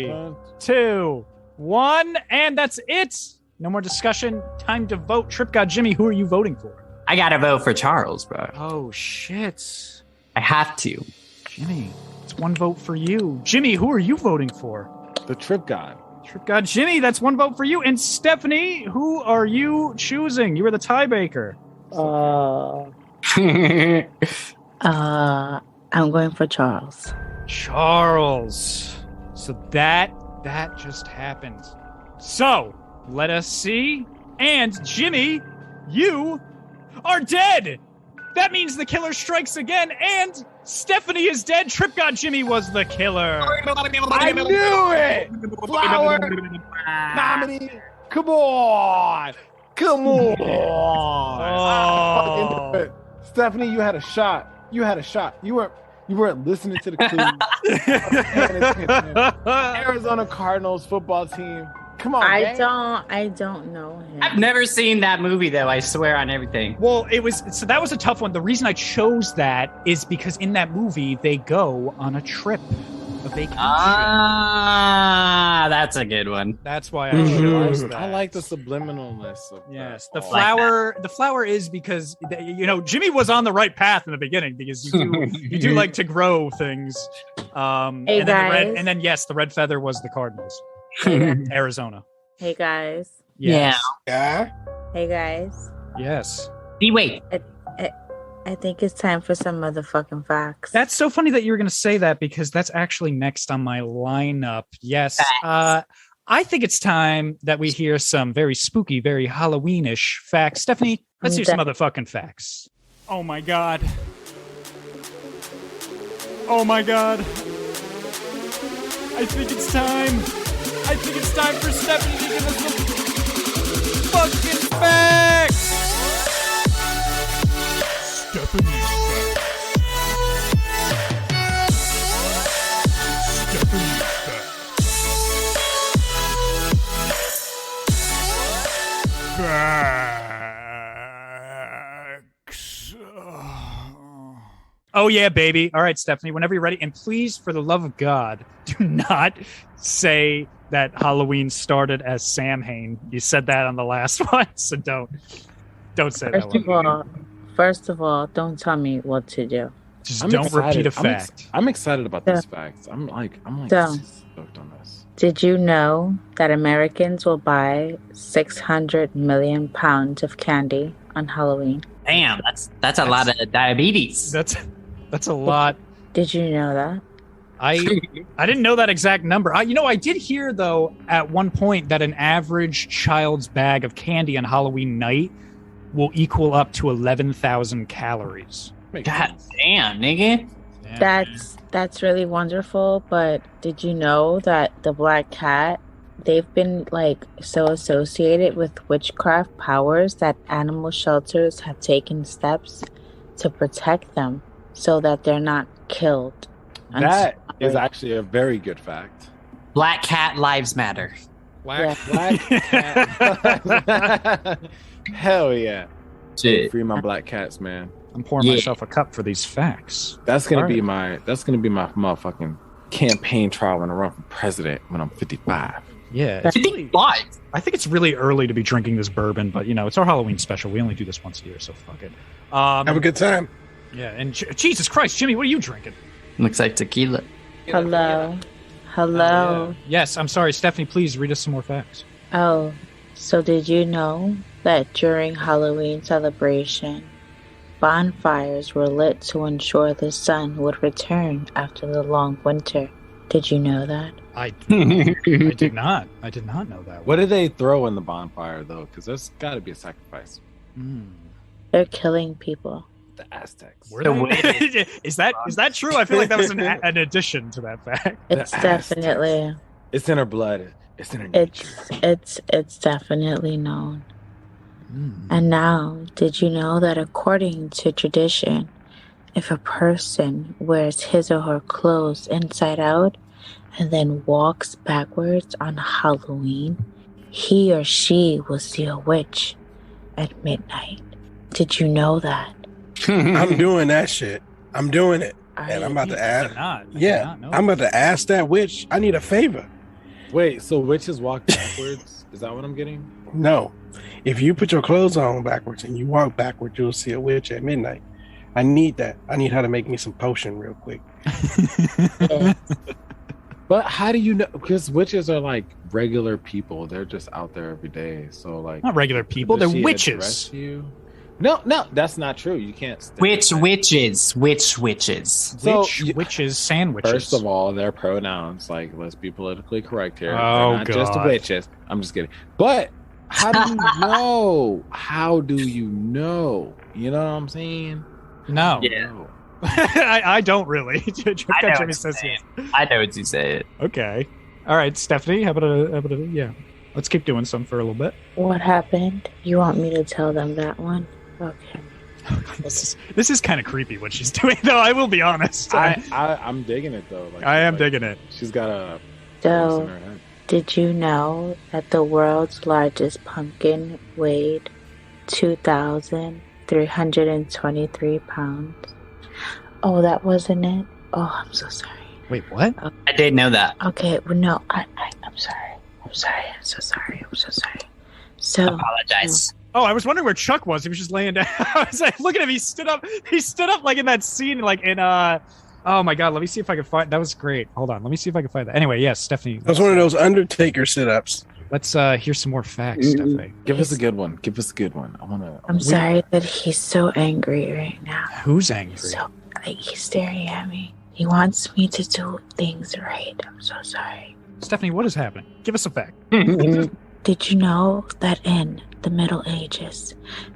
National 2, 1, and that's it. No more discussion. Time to vote. TrypGodJimi, who are you voting for? I gotta vote for Charles, bro. Oh shit, I have to. Jimmy. It's one vote for you. Jimmy, who are you voting for? The Trip God. TrypGodJimi, that's one vote for you. And Stephanie, who are you choosing? You are the tiebreaker. I'm going for Charles. Charles. So that just happened. So let us see. And Jimmy, you are dead. That means the killer strikes again, and Stephanie is dead. TrypGodJimi was the killer. I knew it. Flower nominee. Come on. I fucking knew it. Stephanie, you had a shot. You weren't listening to the clues. Arizona Cardinals football team. Come on, I don't know him. I've never seen that movie though. I swear on everything. Well, that was a tough one. The reason I chose that is because in that movie they go on a trip, a vacation. Ah, that's a good one. That's why I chose that. I like the subliminalness of yes. that. The flower is because Jimmy was on the right path in the beginning because you do like to grow things. Hey, and then the red feather was the Cardinals. Arizona. Hey guys. Yes. Yeah. Hey guys. Yes. Wait. I think it's time for some motherfucking facts. That's so funny that you were going to say that because that's actually next on my lineup. Yes. I think it's time that we hear some very spooky, very Halloweenish facts. Stephanie, let's hear some motherfucking facts. Oh my God. Oh my God. I think it's time. I think it's time for Stephanie to give us some fucking facts. Stephanie's facts. Oh yeah, baby. All right, Stephanie, whenever you're ready. And please, for the love of God, do not say that Halloween started as Samhain. You said that on the last one, so don't say that. First of all, don't tell me what to do. Just don't repeat a fact. I'm excited about these facts. I'm like stoked on this. Did you know that Americans will buy 600 million pounds of candy on Halloween? Damn, that's a lot of diabetes. That's a lot. Did you know that? I didn't know that exact number. I did hear though at one point that an average child's bag of candy on Halloween night will equal up to 11,000 calories. God damn, nigga. Yeah, that's really wonderful, but did you know that the black cat, they've been so associated with witchcraft powers that animal shelters have taken steps to protect them so that they're not killed. That is actually a very good fact. Black cat lives matter. Black cat. Hell yeah. Shit. Free my black cats, man. I'm pouring myself a cup for these facts. That's gonna be my motherfucking campaign trial when I run for president when I'm 55. Yeah. I think it's really early to be drinking this bourbon, but it's our Halloween special. We only do this once a year, so fuck it. Have a good time. Yeah, and Jesus Christ, Jimmy, what are you drinking? Looks like tequila. Hello. Yes, I'm sorry, Stephanie. Please read us some more facts. Oh, so did you know that during Halloween celebration, bonfires were lit to ensure the sun would return after the long winter? Did you know that? I did not. I did not know that. What did they throw in the bonfire though? Because there's got to be a sacrifice. They're killing people. The Aztecs. Is that true? I feel like that was an addition to that fact. It's definitely. It's in her blood. It's in her nature. It's definitely known. And now, did you know that according to tradition, if a person wears his or her clothes inside out and then walks backwards on Halloween, he or she will see a witch at midnight? Did you know that? I'm doing that shit. I'm doing it. And I'm about to ask. I'm about to ask that witch. I need a favor. Wait, so witches walk backwards? Is that what I'm getting? No. If you put your clothes on backwards and you walk backwards, you'll see a witch at midnight. I need that. I need her to make me some potion real quick. Yeah. But how do you know? Because witches are like regular people. They're just out there every day. So like, not regular people. They're she witches. address you? No, that's not true. You can't. Which witches? Which witches? So, witches, sandwiches. First of all, their pronouns. Like, let's be politically correct here. Oh, They're not just God. witches. I'm just kidding. But how do you know? How do you know? You know what I'm saying? No. Yeah. I don't really. Jimmy says yes. I know what you said. Okay. All right, Stephanie, how about a yeah. Let's keep doing some for a little bit. What happened? You want me to tell them that one? Okay. This is kind of creepy what she's doing, though. I will be honest. I'm digging it though. Like, I am digging it. She's got a. So, did you know that the world's largest pumpkin weighed 2,323 pounds? Oh, that wasn't it? Oh, I'm so sorry. Wait, what? I did know that. Okay, well, no, I'm sorry. I'm so sorry. So, Apologize. Oh, I was wondering where Chuck was. He was just laying down. I was like, look at him. He stood up like in that scene, like in oh my God. Let me see if I can find. That was great. Hold on. Let me see if I can find that. Anyway, yes, Stephanie. That was one of those Undertaker sit-ups. Let's hear some more facts, Stephanie. Give us a good one. I'm sorry that he's so angry right now. Who's angry? So, like, he's staring at me. He wants me to do things right. I'm so sorry. Stephanie, what is happening? Give us a fact. Did you know that in the Middle Ages,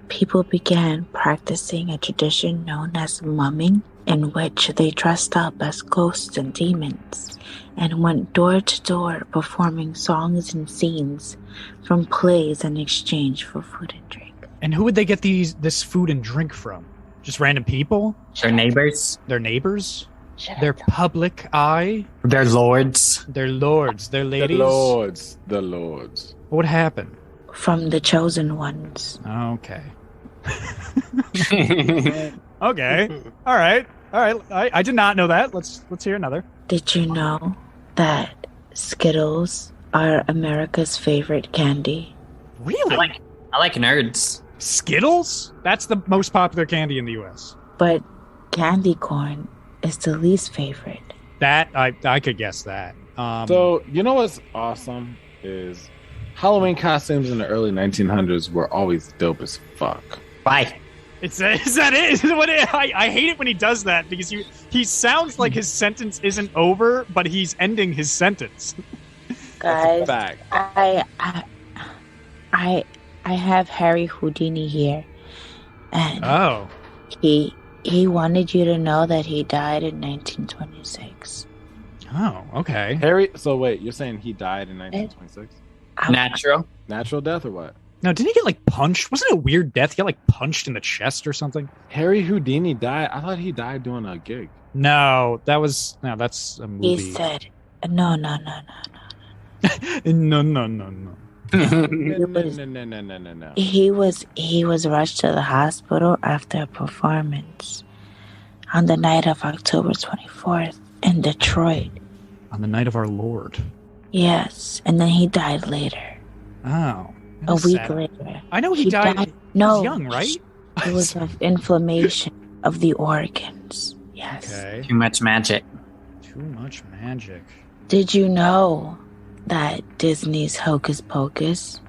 people began practicing a tradition known as mumming, in which they dressed up as ghosts and demons and went door to door performing songs and scenes from plays in exchange for food and drink? And who would they get this food and drink from? Just random people? Their neighbors? Their neighbors? Shut Their up. public eye? Their lords? Their lords? Their ladies? The lords. What happened? From the chosen ones. Okay. Okay. All right. I did not know that. Let's hear another. Did you know that Skittles are America's favorite candy? Really? I like nerds. Skittles? That's the most popular candy in the U.S. But candy corn is the least favorite. That I could guess that. So you know what's awesome is Halloween costumes in the early 1900s were always dope as fuck. Why? Is that it? Is what I hate it when he does that because he sounds like his sentence isn't over, but he's ending his sentence. Guys, Fact. I have Harry Houdini here, and Oh. he wanted you to know that he died in 1926. Oh, okay. Harry. So wait, you're saying he died in 1926? Natural? Natural death or what? No, didn't he get like punched? Wasn't it a weird death? He got like punched in the chest or something? Harry Houdini died. I thought he died doing a gig. No, that's a movie. He said, no. no. No. He was rushed to the hospital after a performance on the night of October 24th in Detroit. On the night of our Lord. Yes, and then he died later. Oh. A that's week sad. later. I know he died. No, He was young, right? It was of inflammation of the organs. Yes. Okay. Too much magic. Too much magic. Did you know that Disney's Hocus Pocus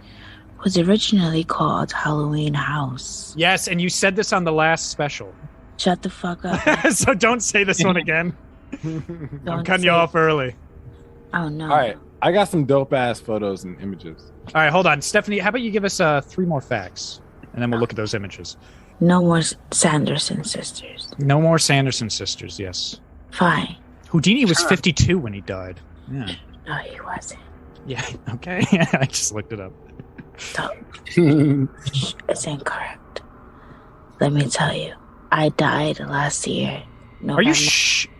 was originally called Halloween House? Yes, and you said this on the last special. Shut the fuck up. So don't say this one again. I'm Don't cutting you say- off early. Oh no. All right, I got some dope ass photos and images. All right, hold on. Stephanie, how about you give us 3 more facts? And then we'll look at those images. No more Sanderson sisters. No more Sanderson sisters, yes. Fine. Houdini was 52 when he died. Yeah. No, he wasn't. Yeah, okay. I just looked it up. So it's incorrect. Let me tell you, I died last year. Are you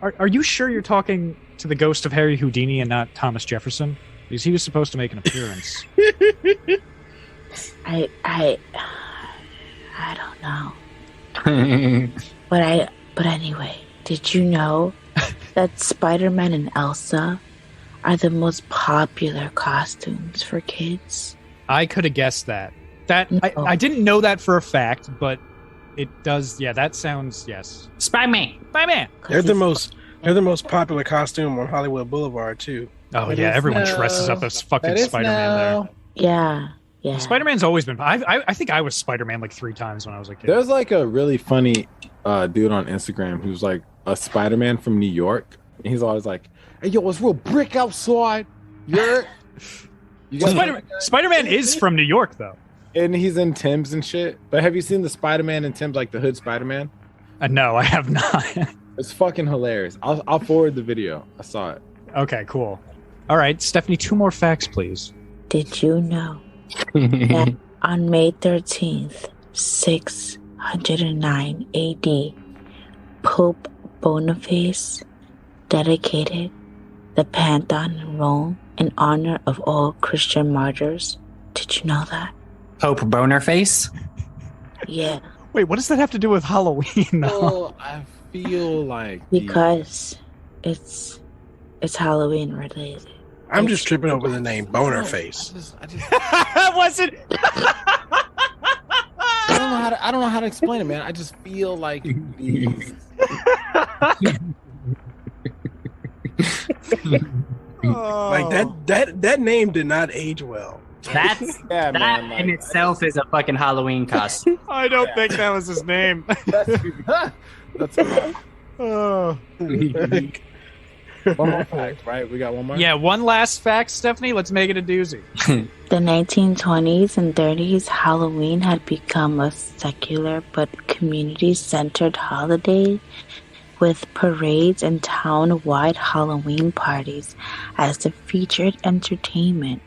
are you sure you're talking to the ghost of Harry Houdini and not Thomas Jefferson? Because he was supposed to make an appearance. I don't know. But anyway, did you know that Spider-Man and Elsa are the most popular costumes for kids? I could have guessed that. No. I didn't know that for a fact, but it does. Yeah, that sounds yes. Spider-Man. Spider-Man. They're the most popular costume on Hollywood Boulevard too. Oh That yeah, is everyone now. dresses up as fucking That is Spider-Man there. now. Yeah, Yeah. Spider-Man's always been. I think I was Spider-Man like 3 times when I was a kid. There's like a really funny dude on Instagram who's like a Spider-Man from New York. And he's always like, "Hey, yo, it's real brick outside." You Spider-Man is from New York though, and he's in Tim's and shit. But have you seen the Spider-Man in Tim's, like the hood Spider-Man? No, I have not. It's fucking hilarious. I'll forward the video. I saw it. Okay, cool. All right, Stephanie, 2 more facts, please. Did you know that on May 13th, 609 AD, Pope Boniface dedicated the Pantheon in Rome in honor of all Christian martyrs? Did you know that? Pope Bonerface? Yeah. Wait, what does that have to do with Halloween, though? Well, I feel like Because it's Halloween related. I'm just tripping over the name Bonerface. Was it? I don't know how to explain it, man. I just feel like these... Like that name did not age well. That man, like, in itself is a fucking Halloween costume. I don't think that was his name. That's Oh. One more fact, right? We got one more? Yeah, one last fact, Stephanie. Let's make it a doozy. The 1920s and 30s, Halloween had become a secular but community-centered holiday with parades and town-wide Halloween parties as the featured entertainment.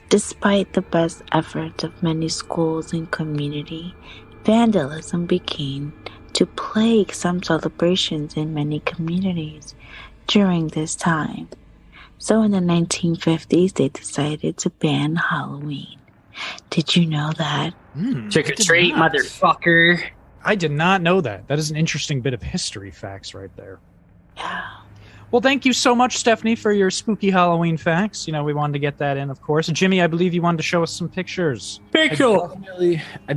Despite the best efforts of many schools and community, vandalism began to plague some celebrations in many communities during this time. So in the 1950s, they decided to ban Halloween. Did you know that? Trick or treat, motherfucker. I did not know that. That is an interesting bit of history facts right there. Yeah. Well, thank you so much, Stephanie, for your spooky Halloween facts. You know, we wanted to get that in, of course. Jimmy, I believe you wanted to show us some pictures. I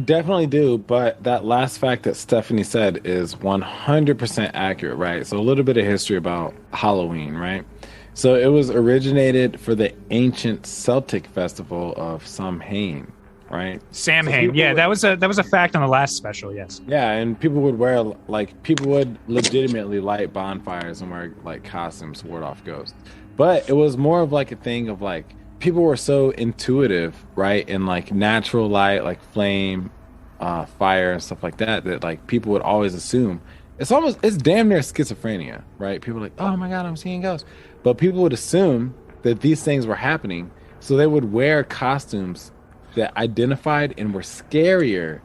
definitely do, but that last fact that Stephanie said is 100% accurate, right? So a little bit of history about Halloween, right? So it was originated for the ancient Celtic festival of Samhain, right? Samhain. Yeah, that was a fact on the last special, yes. Yeah, and people would legitimately light bonfires and wear like costumes to ward off ghosts. But it was more of like a thing of like people were so intuitive, right? And like natural light, like flame, fire and stuff like that, that like people would always assume it's damn near schizophrenia, right? People are like, oh my God, I'm seeing ghosts. But people would assume that these things were happening. So they would wear costumes that identified and were scarier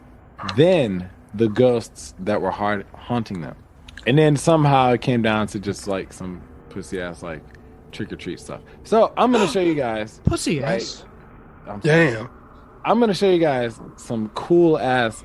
than the ghosts that were haunting them. And then somehow it came down to just like some pussy ass like trick or treat stuff. So I'm gonna show you guys pussy ass. Damn. I'm gonna show you guys some cool ass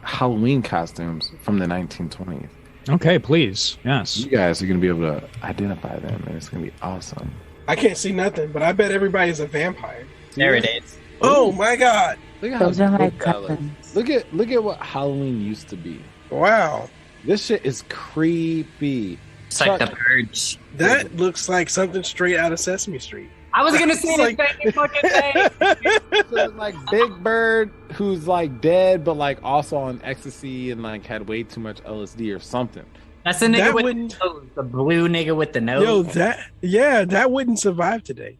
Halloween costumes from the 1920s. Okay, please. Yes. You guys are gonna be able to identify them, and it's gonna be awesome. I can't see nothing, but I bet everybody's a vampire. There it is. Oh my God. Look at Those are my cool that looks. cousins. Look at what Halloween used to be. Wow. This shit is creepy. It's like the Purge. That looks like something straight out of Sesame Street. I was gonna say the Like- same fucking thing. So, like Big Bird, who's like dead, but like also on ecstasy and like had way too much LSD or something. That's the nigga That with wouldn't- the blue nigga with the nose. Yo, that wouldn't survive today.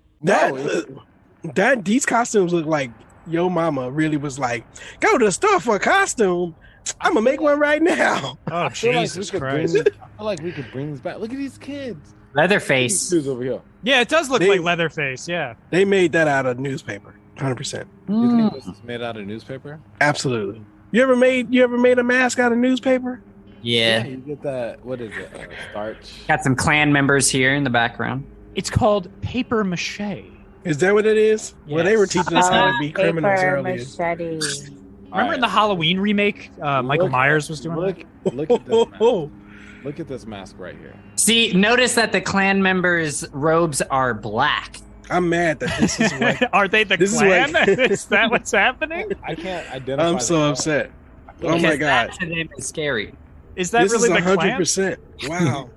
These costumes look like yo mama really was like, go to the store for a costume. I'm gonna make one right now. Oh, I feel like Jesus we could Christ. I feel like we could bring this back. Look at these kids. Leatherface. These dudes over here. Yeah, it does look They- like Leatherface, yeah. They made that out of newspaper, 100%. You think this is made out of newspaper? Absolutely. You ever made a mask out of newspaper? Yeah. You get that. What is it? Starch. Got some clan members here in the background. It's called paper mache. Is that what it is? Well, they were Yes. teaching us how to be criminals Paper earlier. machete. Remember in the Halloween remake, Michael Look- Myers was doing that? Look at this mask. Look at this mask right here. See, notice that the clan members' robes are black. I'm mad that this is what Are they the This is clan? like- Is that what's happening? I can't identify. I'm the so color. upset. Oh my Because God. that to them is scary. Is that This really is the clan? 100%. Wow.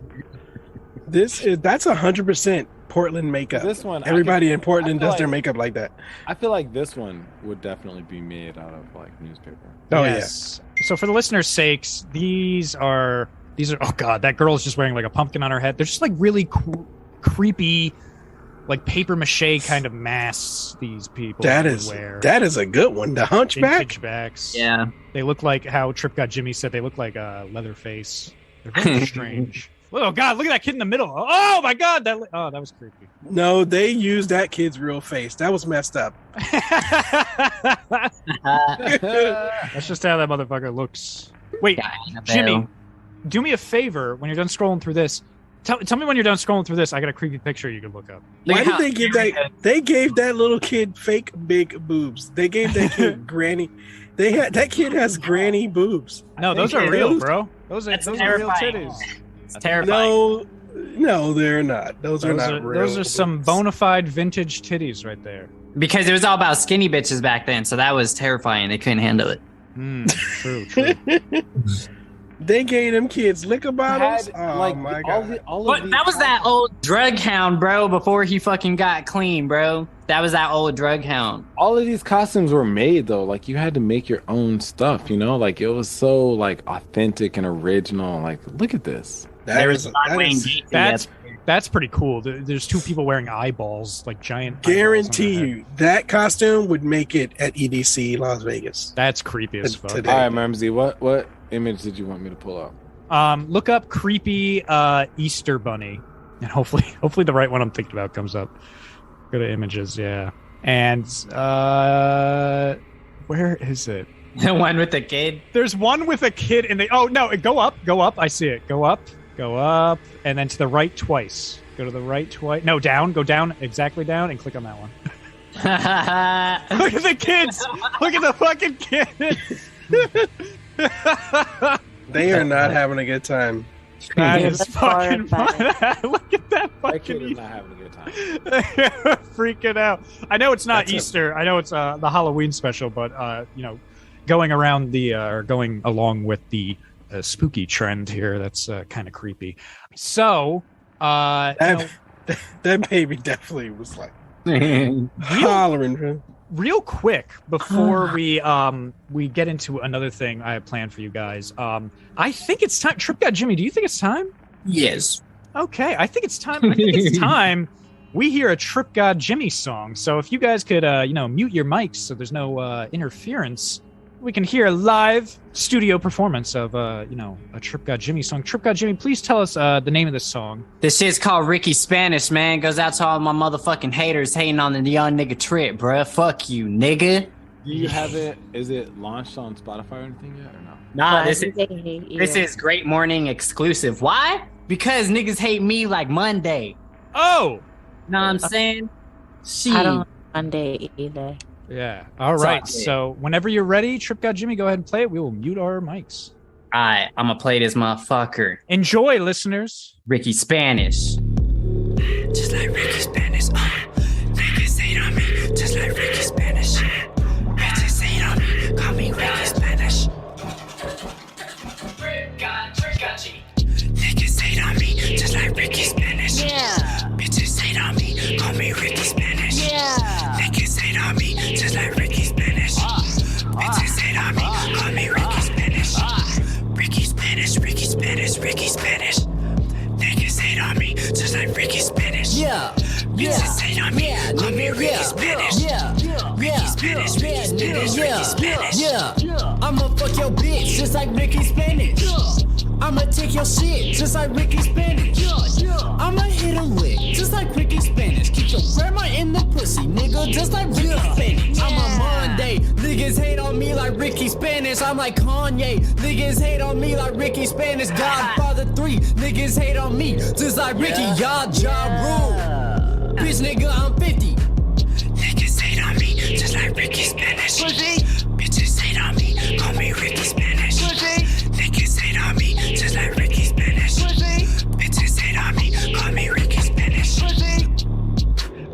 That's 100% Portland makeup. This one, everybody in Portland does their like, makeup like that. I feel like this one would definitely be made out of like newspaper. Oh yes. So for the listeners' sakes, these are oh god, that girl is just wearing like a pumpkin on her head. They're just like really creepy, like paper mache kind of masks these people wear. That is a good one. The Hunchback. Backs. Yeah. They look like how TrypGodJimi said they look like a Leatherface. They're very strange. Oh god, look at that kid in the middle. Oh my god, that was creepy. No, they used that kid's real face. That was messed up. That's just how that motherfucker looks. Wait, Jimmy, do me a favor when you're done scrolling through this. Tell me when you're done scrolling through this. I got a creepy picture you can look up. Why did they give that? They gave that little kid fake big boobs. They gave that kid granny. That kid has granny boobs. No, those are real, bro. Those are real titties. It's terrifying. No, they're not. Those are not real. Those are some bona fide vintage titties right there. Because it was all about skinny bitches back then, so that was terrifying. They couldn't handle it. True. They gave them kids liquor bottles. My god! That was that old drug hound, bro. Before he fucking got clean, bro. That was that old drug hound. All of these costumes were made though. Like you had to make your own stuff. You know, like it was so like authentic and original. Like look at this. That's pretty cool. There's two people wearing eyeballs, like giant. Guarantee you that costume would make it at EDC Las Vegas. That's creepy as fuck. All right, Murmsy, what image did you want me to pull up? Look up creepy Easter bunny, and hopefully the right one I'm thinking about comes up. Go to images, yeah. And where is it? The one with the kid. There's one with a kid, and go up. I see it. Go up, and then to the right twice. Go to the right twice. No, down. Go down, exactly down, and click on that one. Look at the kids. Look at the fucking kid. They are not having a good time. That is fucking fun. Look at that fucking. That kid is not having a good time. They're freaking out. I know it's not Easter. I know it's the Halloween special, but going along with the spooky trend here, that's kind of creepy. So that baby definitely was like hollering. Real quick before we get into another thing I have planned for you guys. I think it's time. TrypGodJimi, do you think it's time? Yes. Okay, I think it's time. It's time we hear a TrypGodJimi song. So if you guys could mute your mics so there's no interference, we can hear a live studio performance of a TrypGodJimi song. TrypGodJimi, please tell us the name of this song. This shit's called Ricky Spanish, man. Goes out to all my motherfucking haters hating on the young nigga Trip, bruh. Fuck you, nigga. Do you have it? Is it launched on Spotify or anything yet, or no? Nah, this is Great Morning exclusive. Why? Because niggas hate me like Monday. Oh, know what I'm saying? I don't like Monday either. Yeah. All right. So whenever you're ready, TrypGodJimi, go ahead and play it. We will mute our mics. All right, I'm gonna play this motherfucker. Enjoy, listeners. Ricky Spanish. Just like Ricky Spanish. Niggas hate on me. Just like Ricky Spanish. Bitches hate on me. Call me Ricky Spanish. TrypGodJimi. Niggas hate on me. Just like Ricky Spanish. Yeah. Bitches hate on me. Call me Ricky Spanish. Yeah. Niggas hate on me. Just like Ricky Spanish. Bitches hate on me. Call me Ricky Spanish. Ricky Spanish. Ricky Spanish. Ricky Spanish. Niggas hate on me. Just like Ricky Spanish. Yeah. Bitches hate on me. Call me Ricky Spanish. Ricky Spanish. Ricky Spanish. Ricky Spanish. I'ma fuck your bitch just like Ricky Spanish. I'ma take your shit just like Ricky Spanish. I'ma hit a lick just like Ricky Spanish. Keep your grandma in the pussy, nigga, just like Ricky Spanish. I'm a Monday, niggas hate on me like Ricky Spanish. I'm like Kanye, niggas hate on me like Ricky Spanish. Godfather 3, niggas hate on me just like Ricky. Y'all job rule. Bitch, nigga, I'm 50. Niggas hate on me just like Ricky Spanish. Bitches hate on me. Call me Ricky Spanish. Niggas hate on me just like Ricky Spanish. Bitches hate on me. Call me Ricky Spanish.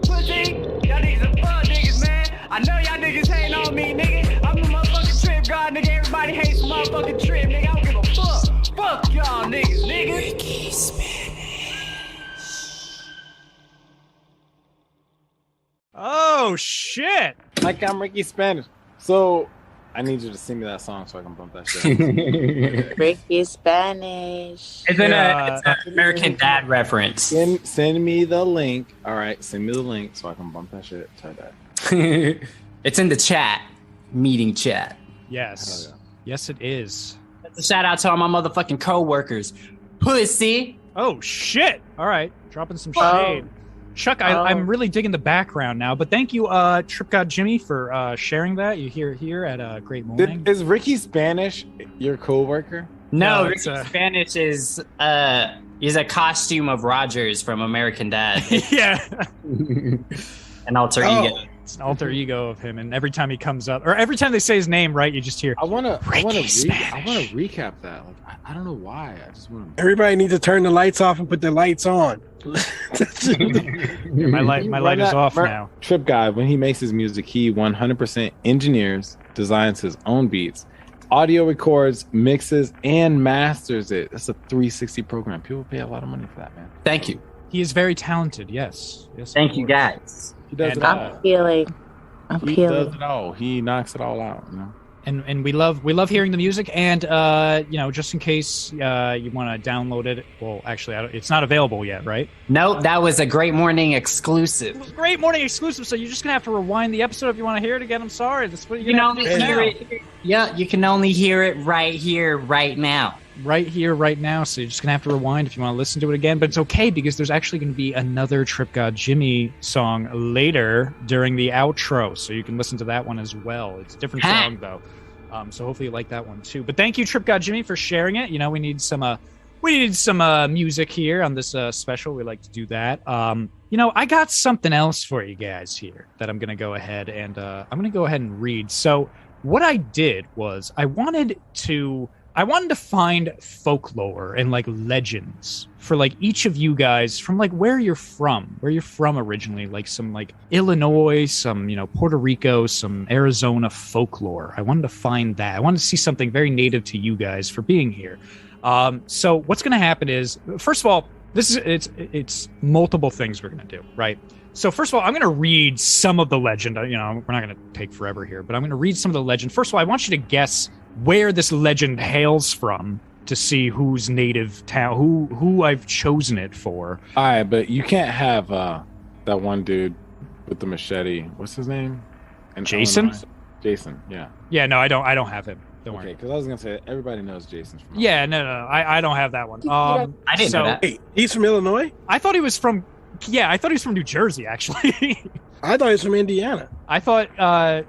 Pussy, y'all niggas are fuck niggas, man. I know y'all niggas hating on me, nigga. I'm a motherfucking Trip God, nigga. Everybody hates motherfucking Trip, nigga. I don't give a fuck. Fuck y'all niggas, nigga. Ricky Spanish. Oh shit! Like I'm Ricky Spanish. So I need you to sing me that song so I can bump that shit. Ricky Spanish. It's an American Dad reference. Send me the link. All right, send me the link so I can bump that shit. Try that. It's in the chat. Meeting chat. Yes. Oh, yeah. Yes, it is. That's a shout out to all my motherfucking co-workers. Pussy. Oh shit! All right, dropping some shade. Chuck, I'm really digging the background now, but thank you, TrypGodJimi, for sharing that. You hear here at Great Morning. Is Ricky Spanish your coworker? No, it's Ricky Spanish is a costume of Rogers from American Dad. Yeah. An alter ego. It's an alter ego of him, and every time he comes up, or every time they say his name, right, you just hear. I want to Spanish. recap that. Like, I don't know why. I just want to. Everybody needs to turn the lights off and put the lights on. My light is off now. Trip Guy, when he makes his music, he 100% engineers, designs his own beats, audio records, mixes, and masters it. That's a 360 program. People pay a lot of money for that, man. Thank you. He is very talented. Yes. Thank you, guys. He does it all. I'm He feeling. does it all. He knocks it all out. You know. And we love hearing the music, and just in case you want to download it. Well, actually, it's not available yet, right? Nope, that was a Great Morning exclusive. It was a Great Morning exclusive, so you're just gonna have to rewind the episode if you want to hear it again. I'm sorry. That's what You can only hear it. Yeah, you can only hear it right here, right now. Right here, right now. So you're just gonna have to rewind if you want to listen to it again. But it's okay because there's actually gonna be another TrypGodJimi song later during the outro, so you can listen to that one as well. It's a different song though. So hopefully you like that one too. But thank you, TrypGodJimi, for sharing it. You know, we need some music here on this special. We like to do that. I got something else for you guys here that I'm gonna go ahead and read. So what I did was I wanted to find folklore and like legends for like each of you guys from like where you're from originally, like some like Illinois, some, Puerto Rico, some Arizona folklore. I wanted to find that. I wanted to see something very native to you guys for being here. So what's going to happen is, first of all, it's multiple things we're going to do, right? So first of all, I'm going to read some of the legend. We're not going to take forever here, but I'm going to read some of the legend. First of all, I want you to guess where this legend hails from to see whose native town, who I've chosen it for. All right, but you can't have that one dude with the machete. What's his name? Jason? Illinois. Jason, yeah. Yeah, no, I don't have him. Don't worry. Okay, because I was gonna say everybody knows Jason's from. Yeah, no, I don't have that one. I didn't know that. Wait, he's from Illinois? I thought he was from New Jersey, actually. I thought he was from Indiana. I thought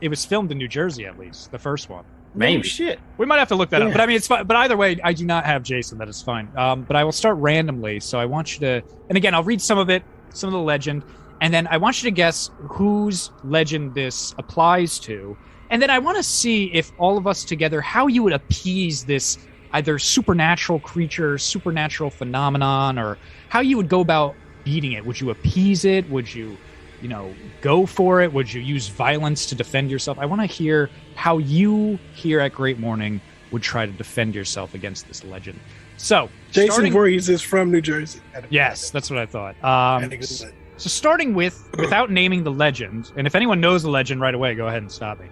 it was filmed in New Jersey, at least the first one. Maybe. Oh, shit. We might have to look that up, Yeah. but I mean, it's fine. But either way, I do not have Jason. That is fine. But I will start randomly. So I want you to, and again, I'll read some of it, some of the legend, and then I want you to guess whose legend this applies to. And then I want to see if all of us together, how you would appease this either supernatural creature, supernatural phenomenon, or how you would go about beating it. Would you appease it? Would you, go for it? Would you use violence to defend yourself? I want to hear how you here at Great Morning would try to defend yourself against this legend. So, Jason Voorhees is from New Jersey. Yes, that's what I thought. So starting with, without naming the legend, and if anyone knows the legend right away, go ahead and stop me.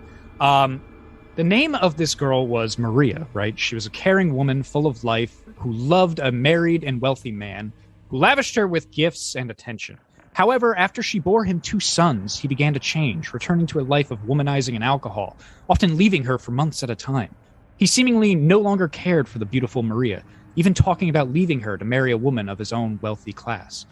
The name of this girl was Maria, right? She was a caring woman full of life who loved a married and wealthy man who lavished her with gifts and attention. However, after she bore him 2 sons, he began to change, returning to a life of womanizing and alcohol, often leaving her for months at a time. He seemingly no longer cared for the beautiful Maria, even talking about leaving her to marry a woman of his own wealthy class.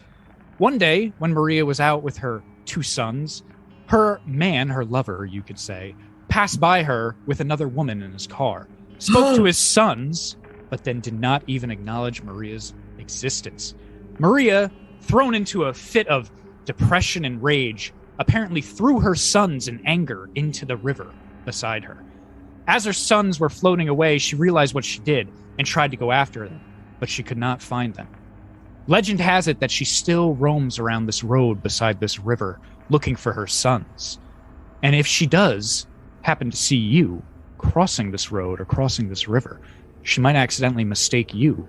One day, when Maria was out with her 2 sons, her lover, you could say, passed by her with another woman in his car, spoke to his sons, but then did not even acknowledge Maria's existence. Maria, thrown into a fit of depression and rage, apparently threw her sons in anger into the river beside her. As her sons were floating away, she realized what she did and tried to go after them, but she could not find them. Legend has it that she still roams around this road beside this river, looking for her sons. And if she does happen to see you crossing this road or crossing this river, she might accidentally mistake you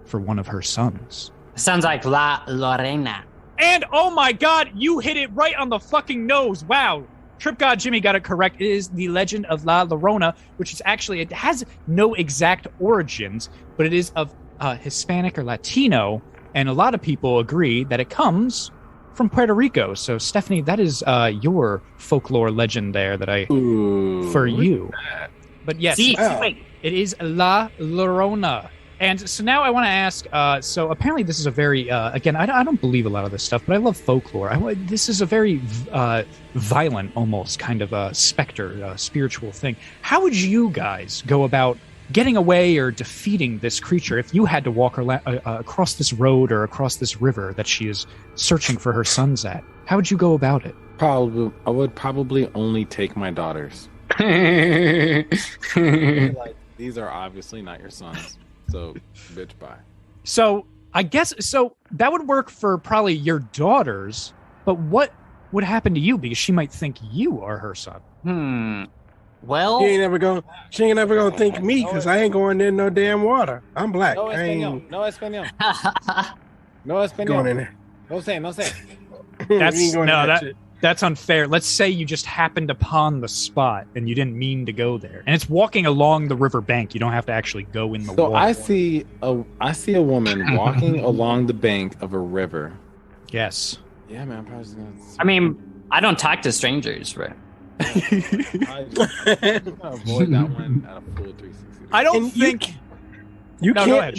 for one of her sons. Sounds like La Lorena. And oh my God, you hit it right on the fucking nose. Wow. TrypGodJimi got it correct. It is the legend of La Llorona, which is actually, it has no exact origins, but it is of Hispanic or Latino. And a lot of people agree that it comes from Puerto Rico. So, Stephanie, that is your folklore legend there that for you. But yes, it is La Llorona. And so now I want to ask, so apparently this is a very, again, I don't believe a lot of this stuff, but I love folklore. This is a very violent, almost kind of a specter, spiritual thing. How would you guys go about getting away or defeating this creature if you had to walk across this road or across this river that she is searching for her sons at? How would you go about it? I would probably only take my daughters. These are obviously not your sons. So, bitch, bye. So, I guess, so that would work for probably your daughters, but what would happen to you? Because she might think you are her son. Well, She ain't never gonna think me because I ain't going in no damn water. I'm black. No I español. ain't No español. No español. going in there. No say. That's unfair. Let's say you just happened upon the spot and you didn't mean to go there, and it's walking along the river bank. You don't have to actually go in the water. So I see a woman walking along the bank of a river. Yes. Yeah, man. I'm probably just gonna. I mean, I don't talk to strangers, right? I'm gonna avoid that one at a full 360. I don't think you No, go can't ahead.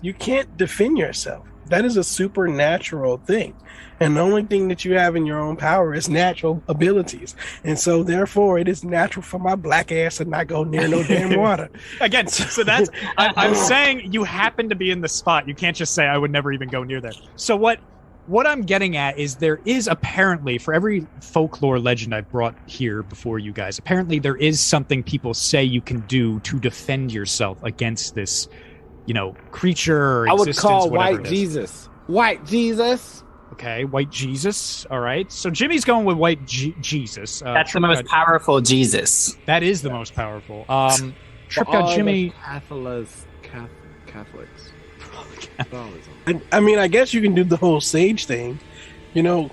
You can't defend yourself. That is a supernatural thing. And the only thing that you have in your own power is natural abilities. And so therefore it is natural for my black ass to not go near no damn water. Again, so that's I'm saying you happen to be in the spot. You can't just say I would never even go near there. So what I'm getting at is there is apparently, for every folklore legend I brought here before you guys, apparently there is something people say you can do to defend yourself against this, creature or I would existence, call whatever White it is. Jesus. White Jesus. Okay, White Jesus. All right. So Jimmy's going with White Jesus. That's the most powerful Jesus. That is the most powerful. TrypGodJimi. Catholics. I mean, I guess you can do the whole sage thing. You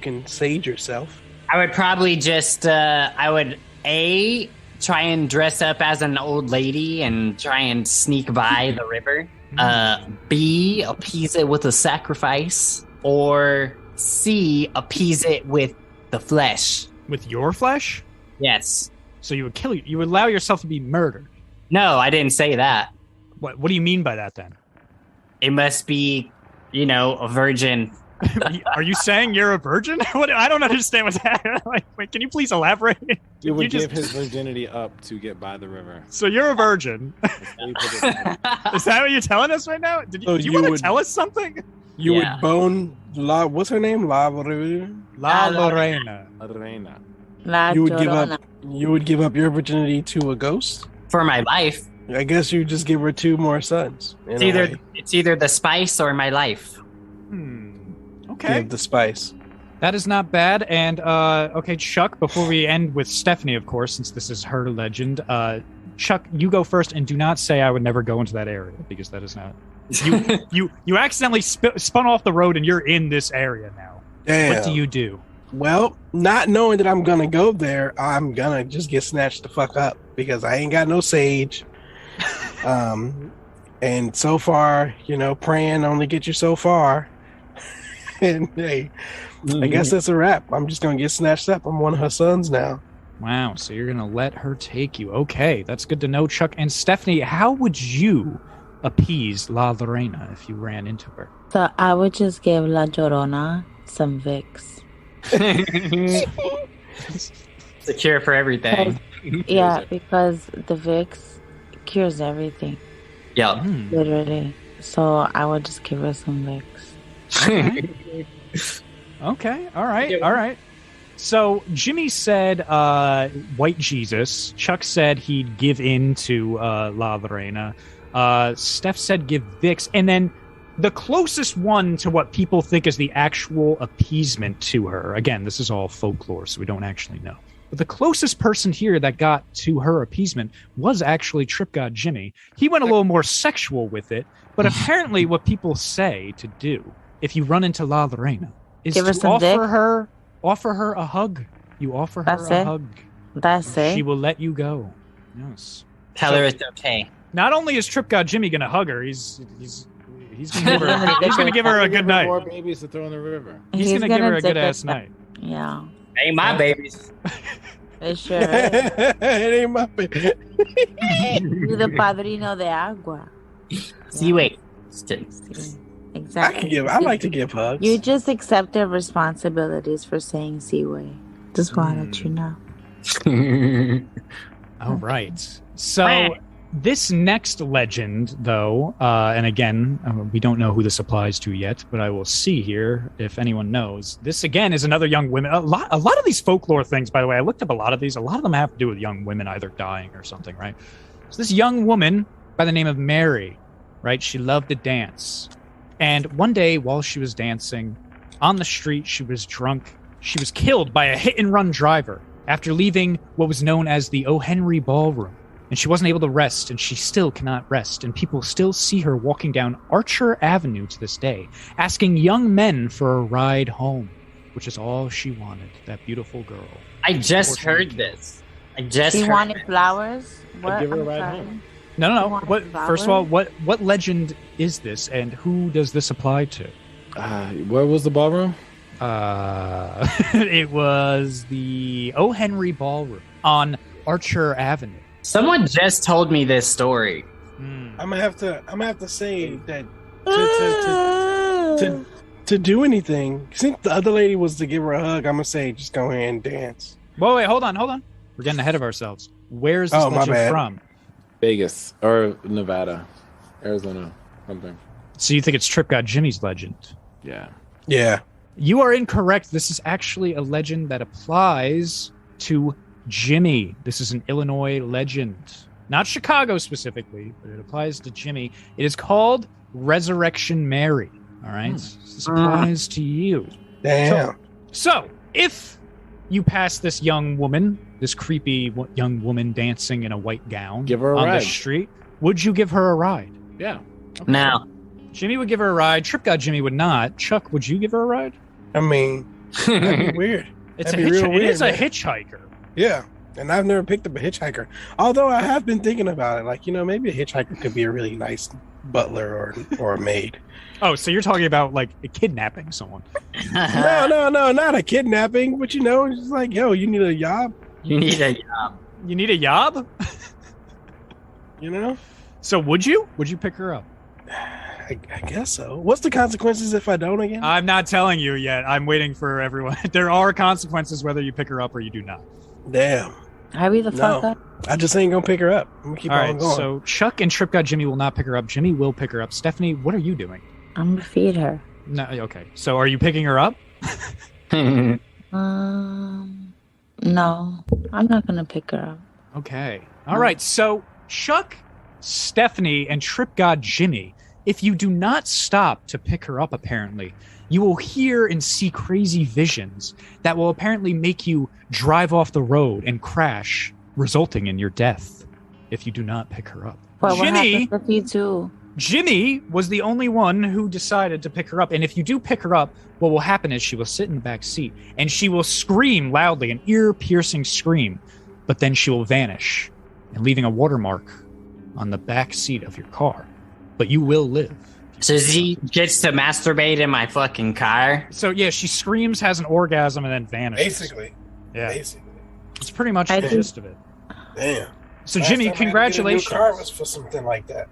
can sage yourself. I would probably just, try and dress up as an old lady and try and sneak by the river. B, appease it with a sacrifice. Or C, appease it with the flesh. With your flesh? Yes. So you would kill you. You would allow yourself to be murdered. No, I didn't say that. What do you mean by that then? It must be, a virgin. Are you saying you're a virgin? I don't understand what's happening. Wait, can you please elaborate? He would give his virginity up to get by the river. So you're a virgin. Is that what you're telling us right now? Do you want to tell us something? You would bone what's her name? La Lorena. La Lorena. La Llorona. You would give up your virginity to a ghost? For my life. I guess you just give her 2 more sons. It's either the spice or my life. Okay. Give the spice. That is not bad. And okay, Chuck, before we end with Stephanie, of course, since this is her legend, Chuck, you go first, and do not say I would never go into that area, because that is not. You accidentally spun off the road, and you're in this area now. Damn. What do you do? Well, not knowing that I'm gonna go there, I'm gonna just get snatched the fuck up because I ain't got no sage. And so far, praying only get you so far. And hey, I guess that's a wrap. I'm just gonna get snatched up. I'm one of her sons now. Wow, so you're gonna let her take you. Okay, that's good to know, Chuck. And Stephanie, how would you appease La Lorena if you ran into her? So I would just give La Llorona some Vicks. The cure for everything. Yeah, because the Vicks cures everything. Yeah. Literally. So I would just give her some Vicks. Okay. All right. So Jimmy said White Jesus. Chuck said he'd give in to La Lorena. Steph said give Vicks. And then the closest one to what people think is the actual appeasement to her. Again, this is all folklore, so we don't actually know. But the closest person here that got to her appeasement was actually TrypGodJimi. He went a little more sexual with it, but apparently what people say to do if you run into La Reina, is Give her to some offer her a hug. You offer her That's a it? hug. That's it. She will let you go. Yes. Tell her it's okay. Not only is TrypGodJimi gonna hug her, he's gonna give her a good night. More babies to throw in the river. He's gonna give her a good ass night. Yeah. Ain't my babies. It sure is. It ain't my baby. You're the padrino de agua. See, wait. Exactly. I like to give hugs. You just accept the responsibilities for saying Seaway. Just want to let you know. All right. So this next legend, though, and again, we don't know who this applies to yet, but I will see here if anyone knows. This again is another young woman. A lot of these folklore things, by the way, I looked up a lot of these. A lot of them have to do with young women either dying or something, right? So this young woman by the name of Mary, right? She loved to dance. And one day while she was dancing on the street, she was drunk. She was killed by a hit-and-run driver after leaving what was known as the O. Henry Ballroom. And she wasn't able to rest, and she still cannot rest. And people still see her walking down Archer Avenue to this day, asking young men for a ride home, which is all she wanted, that beautiful girl. I just heard this. She wanted flowers? What? give her a I'm ride sorry. home. No. What, First of all, what legend is this, and who does this apply to? Where was the ballroom? It was the O. Henry Ballroom on Archer Avenue. Someone just told me this story. I'm gonna have to say that to do anything. Since the other lady was to give her a hug, I'm gonna say just go ahead and dance. Whoa, wait, hold on. We're getting ahead of ourselves. Where's this Oh, my legend bad. from? Vegas or Nevada, Arizona, something. So you think it's TrypGodJimi's legend? Yeah. Yeah. You are incorrect. This is actually a legend that applies to Jimi. This is an Illinois legend. Not Chicago specifically, but it applies to Jimi. It is called Resurrection Mary. All right? This applies to you. Damn. So, if you pass this young woman, this creepy young woman dancing in a white gown Give her a on ride. the street, would you give her a ride? Yeah. Now, Jimi would give her a ride. TrypGodJimi would not. Chuck, would you give her a ride? I mean, that'd be weird. It's That'd be real it weird, is a man. hitchhiker. Yeah. And I've never picked up a hitchhiker. Although I have been thinking about it. Like, maybe a hitchhiker could be a really nice butler or a maid. Oh, so you're talking about like kidnapping someone? No, not a kidnapping. But it's just like, yo, you need a job, you need a job. You need a yob? So would you? Would you pick her up? I guess so. What's the consequences if I don't again? I'm not telling you yet. I'm waiting for everyone. There are consequences whether you pick her up or you do not. Damn. Hurry the fuck No. up. I just ain't gonna pick her up. I'm gonna keep All on right, going. so Chuck and TrypGodJimi will not pick her up. Jimmy will pick her up. Stephanie, what are you doing? I'm gonna feed her. No, okay. So are you picking her up? No, I'm not gonna pick her up. Okay. All right. So Chuck, Stephanie, and TrypGodJimi, if you do not stop to pick her up, apparently, you will hear and see crazy visions that will apparently make you drive off the road and crash, resulting in your death if you do not pick her up. Well, what Jimmy, happens if you do? Jimmy was the only one who decided to pick her up. And if you do pick her up, what will happen is she will sit in the back seat and she will scream loudly, an ear-piercing scream, but then she will vanish and leaving a watermark on the back seat of your car. But you will live. So he gets to masturbate in my fucking car. So yeah, she screams, has an orgasm, and then vanishes. Basically. It's pretty much I the think- gist of it. Damn. So Last Jimmy, time I had to get a new congratulations. car was for something like that.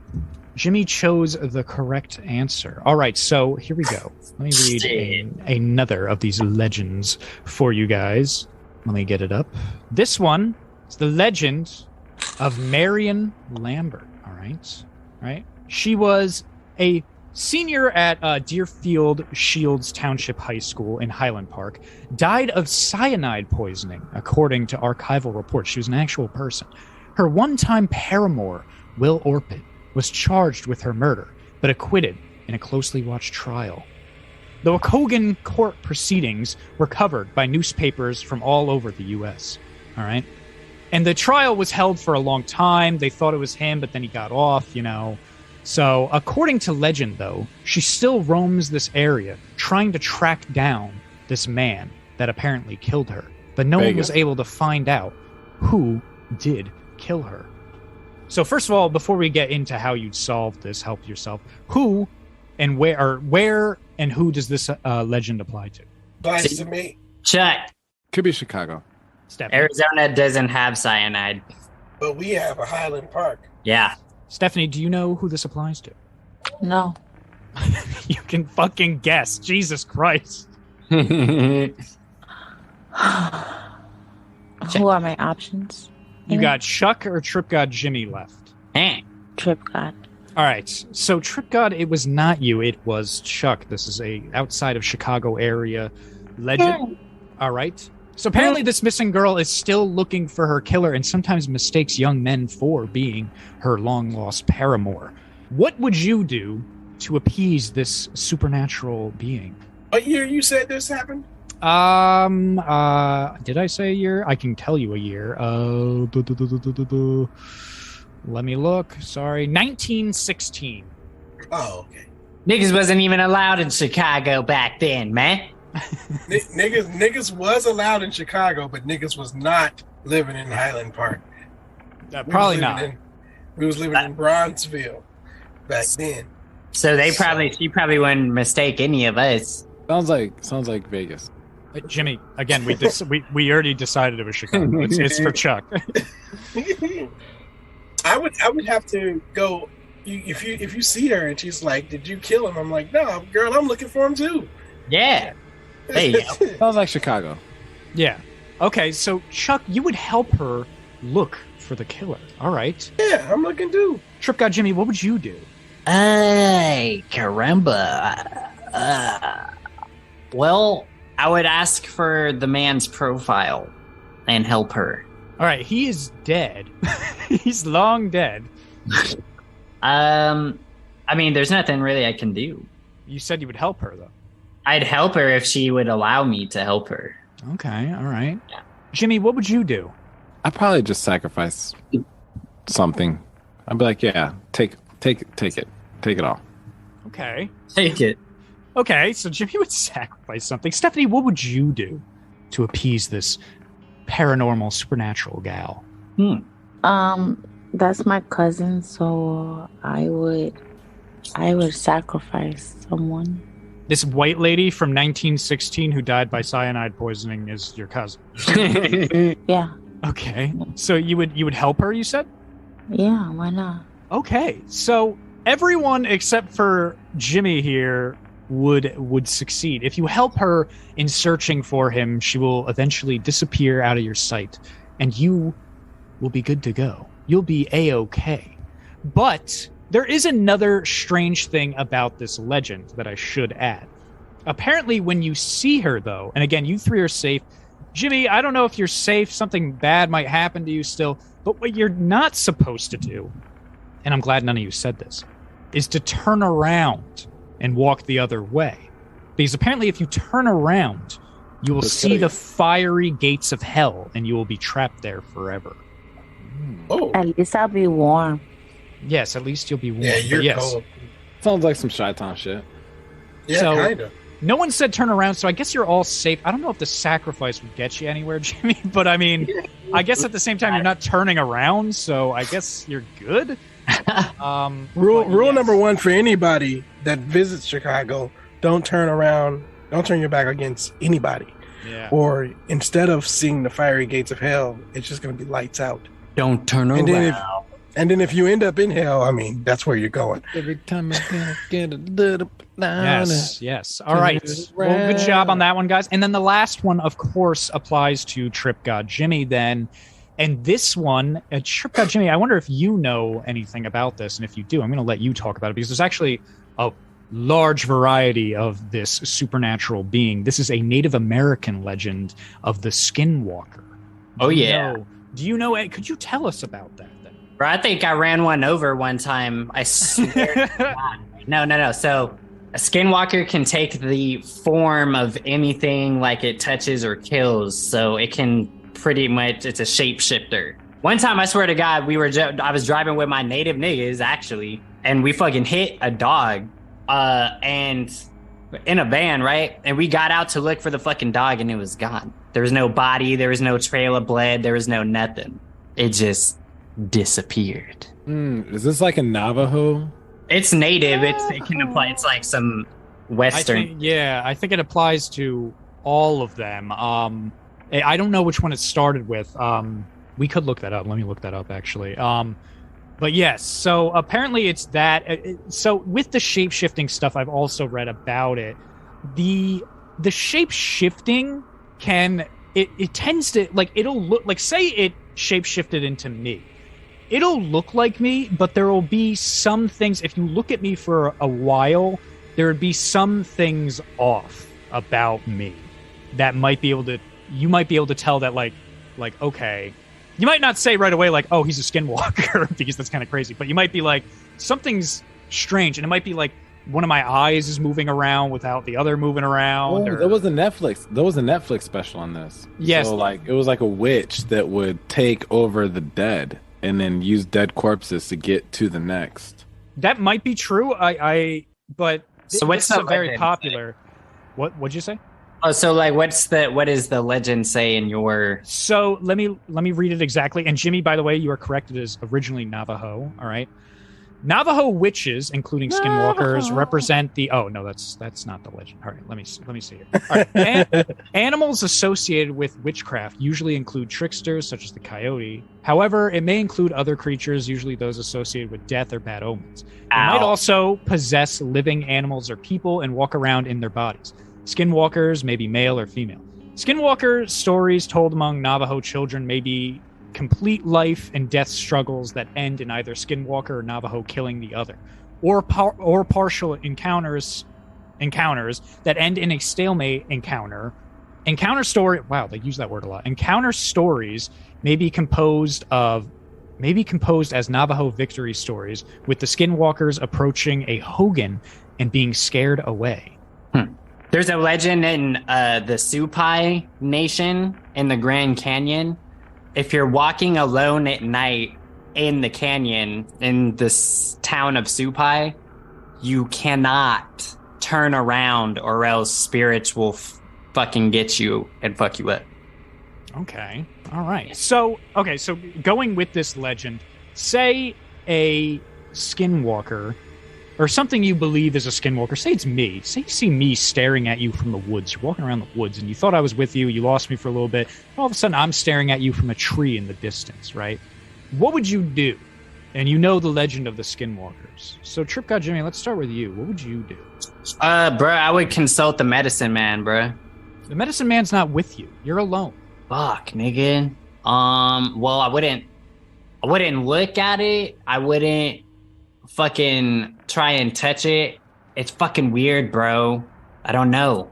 Jimmy chose the correct answer. All right, so here we go. Let me read another of these legends for you guys. Let me get it up. This one is the legend of Marion Lambert. All right. She was a senior at Deerfield Shields Township High School in Highland Park. Died of cyanide poisoning, according to archival reports. She was an actual person. Her one-time paramour, Will Orpit, was charged with her murder, but acquitted in a closely watched trial. The Waukegan court proceedings were covered by newspapers from all over the U.S. All right? And the trial was held for a long time. They thought it was him, but then he got off, So, according to legend, though, she still roams this area trying to track down this man that apparently killed her. But no one was able to find out who did kill her. So, first of all, before we get into how you'd solve this, help yourself, who and where and who does this legend apply to? Applies to me. Chuck. Could be Chicago. Stephanie. Arizona doesn't have cyanide. But we have a Highland Park. Yeah. Stephanie, do you know who this applies to? No. You can fucking guess. Jesus Christ. Who are my options? You got Chuck or TrypGodJimi left? Trip God. All right. So TrypGod, it was not you. It was Chuck. This is a outside of Chicago area legend. All right. So apparently this missing girl is still looking for her killer and sometimes mistakes young men for being her long-lost paramour. What would you do to appease this supernatural being? What year you said this happened? Did I say a year? I can tell you a year. Let me look. Sorry. 1916. Oh, okay. Niggas wasn't even allowed in Chicago back then, man. Niggas was allowed in Chicago, but niggas was not living in Highland Park. Probably not. We was living in Bronzeville back then. So she probably wouldn't mistake any of us. Sounds like Vegas. Jimmy, again, we already decided it was Chicago. It's for Chuck. I would have to go. If you see her and she's like, "Did you kill him?" I'm like, "No, girl, I'm looking for him too." Yeah. There you go. Sounds like Chicago. Yeah. Okay, so Chuck, you would help her look for the killer. All right. Yeah, I'm looking too. TrypGodJimi, what would you do? Ay, caramba. Well, I would ask for the man's profile and help her. All right, he is dead. He's long dead. I mean, there's nothing really I can do. You said you would help her, though. I'd help her if she would allow me to help her. Okay, all right. Yeah. Jimmy, what would you do? I'd probably just sacrifice something. I'd be like, yeah, take it all. Okay. Take it. Okay, so Jimmy would sacrifice something. Stephanie, what would you do to appease this paranormal, supernatural gal? That's my cousin, so I would sacrifice someone. This white lady from 1916 who died by cyanide poisoning is your cousin. Yeah. Okay. So you would help her, you said? Yeah, why not? Okay. So everyone except for Jimmy here would succeed. If you help her in searching for him, she will eventually disappear out of your sight and you will be good to go. You'll be A-okay. But there is another strange thing about this legend that I should add. Apparently, when you see her, though, and again, you three are safe. Jimmy, I don't know if you're safe. Something bad might happen to you still. But what you're not supposed to do, and I'm glad none of you said this, is to turn around and walk the other way. Because apparently, if you turn around, you will see the fiery gates of hell, and you will be trapped there forever. Oh. At least I'll be warm. Yes, at least you'll be warm. Yeah, you're cold. Sounds like some Chi-Town shit. Yeah, So- kind of. No one said turn around, so I guess you're all safe. I don't know if the sacrifice would get you anywhere, Jimmy, but I mean, I guess at the same time, you're not turning around, so I guess you're good. Rule number one for anybody that visits Chicago: don't turn around. Don't turn your back against anybody. Yeah. Or instead of seeing the fiery gates of hell, it's just going to be lights out. Don't turn And around. then if you end up in hell, I mean, that's where you're going. Every time I get a little Yes. All right. Well, good job on that one, guys. And then the last one, of course, applies to TrypGodJimi then. And this one, TrypGodJimi, I wonder if you know anything about this. And if you do, I'm going to let you talk about it because there's actually a large variety of this supernatural being. This is a Native American legend of the Skinwalker. Oh, yeah. Do you know? Could you tell us about that then? Bro, I think I ran one over one time. I swear to God. No. So a skinwalker can take the form of anything like it touches or kills. So it can pretty much, it's a shapeshifter. One time, I swear to God, I was driving with my native niggas, actually. and we fucking hit a dog, and in a van, right? And we got out to look for the fucking dog, and it was gone. There was no body. There was no trail of blood. There was no nothing. It just disappeared. Is this like a Navajo? It's native. It can apply. It's like some Western. I think it applies to all of them. I don't know which one it started with. We could look that up. Let me look that up, actually. But yes, so apparently it's that. So with the shape-shifting stuff, I've also read about it. The shape-shifting it tends to, like, it'll look like, say it shape-shifted into me. It'll look like me, but there will be some things, if you look at me for a while, there would be some things off about me that you might be able to tell that, like, okay, you might not say right away, like, oh, he's a skinwalker, because that's kind of crazy, but you might be like, something's strange, and it might be like, one of my eyes is moving around without the other moving around. There was a Netflix special on this. Yes. So, like, it was like a witch that would take over the dead and then use dead corpses to get to the next. That might be true. But so what's the very popular? What'd you say? Oh, so like, what is the legend say in your? So let me read it exactly. And Jimmy, by the way, you are correct. It is originally Navajo. All right. Navajo witches, including skinwalkers, represent the. Oh no, that's not the legend. All right, let me see here. All right. Animals associated with witchcraft usually include tricksters, such as the coyote. However, it may include other creatures, usually those associated with death or bad omens. They might also possess living animals or people and walk around in their bodies. Skinwalkers may be male or female. Skinwalker stories told among Navajo children may be complete life and death struggles that end in either Skinwalker or Navajo killing the other, or partial encounters that end in a stalemate encounter. Wow, they use that word a lot. Encounter stories may be composed as Navajo victory stories, with the Skinwalkers approaching a hogan and being scared away. There's a legend in the Supai Nation in the Grand Canyon. If you're walking alone at night in the canyon in this town of Supai, you cannot turn around or else spirits will fucking get you and fuck you up. Okay. All right. So going with this legend, say a skinwalker or something you believe is a skinwalker, say it's me. Say you see me staring at you from the woods. You're walking around the woods and you thought I was with you. You lost me for a little bit. All of a sudden, I'm staring at you from a tree in the distance, right? What would you do? And you know the legend of the skinwalkers. So, TrypGodJimi, let's start with you. What would you do? Bro, I would consult the medicine man, bro. The medicine man's not with you. You're alone. Fuck, nigga. Well, I wouldn't look at it. I wouldn't fucking try and touch it. It's fucking weird, bro. I don't know.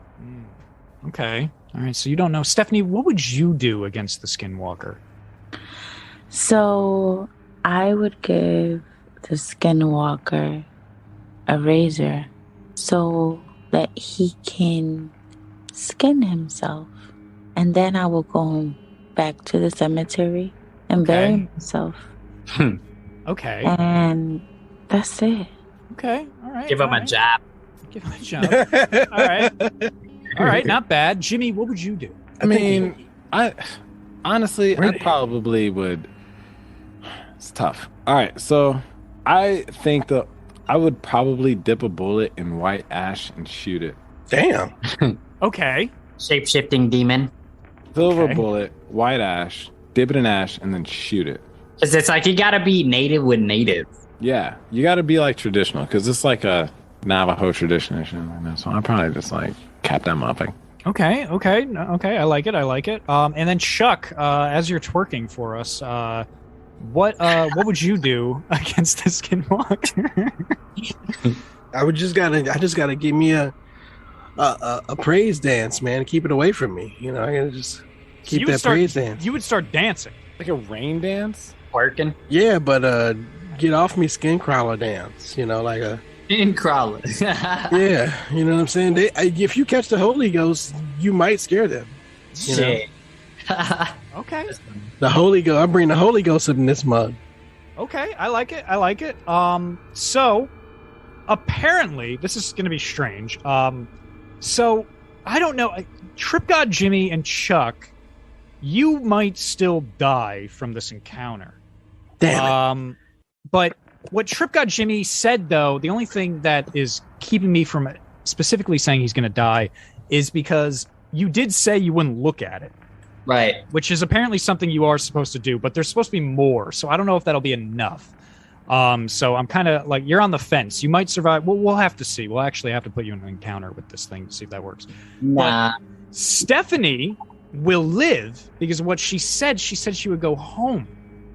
Okay. All right. So you don't know. Stephanie, what would you do against the skinwalker? So I would give the skinwalker a razor so that he can skin himself. And then I will go back to the cemetery and bury myself. Okay. And that's it. Okay. All right. Give him a jab. Give him a jab. All right. All right. Not bad. Jimmy, what would you do? I mean, I honestly, I probably would. It's tough. All right. So I think that I would probably dip a bullet in white ash and shoot it. Damn. Okay. Shape-shifting demon. Silver bullet, white ash, dip it in ash, and then shoot it. Because it's like you gotta be native with native. Yeah, you got to be like traditional because it's like a Navajo tradition and shit like that. So I'd probably just like cap them up. Okay. I like it. And then Chuck, as you're twerking for us, what would you do against the skinwalker? I just gotta give me a praise dance, man. Keep it away from me. You know, I gotta just keep that praise dance. You would start dancing like a rain dance, twerking. Yeah, but get off me skin crawler dance. You know, like a skin crawler. Yeah, you know what I'm saying. If you catch the Holy Ghost, you might scare them. Shit. Okay. The Holy Ghost. I bring the Holy Ghost up in this mug. Okay, I like it. I like it. So apparently this is going to be strange. So I don't know. TrypGodJimi and Chuck, you might still die from this encounter. Damn it. But what TrypGodJimi said, though, the only thing that is keeping me from specifically saying he's going to die is because you did say you wouldn't look at it. Right. Which is apparently something you are supposed to do, but there's supposed to be more. So I don't know if that'll be enough. So I'm kind of like, you're on the fence. You might survive. Well, we'll have to see. We'll actually have to put you in an encounter with this thing to see if that works. Nah. But Stephanie will live because what she said she would go home.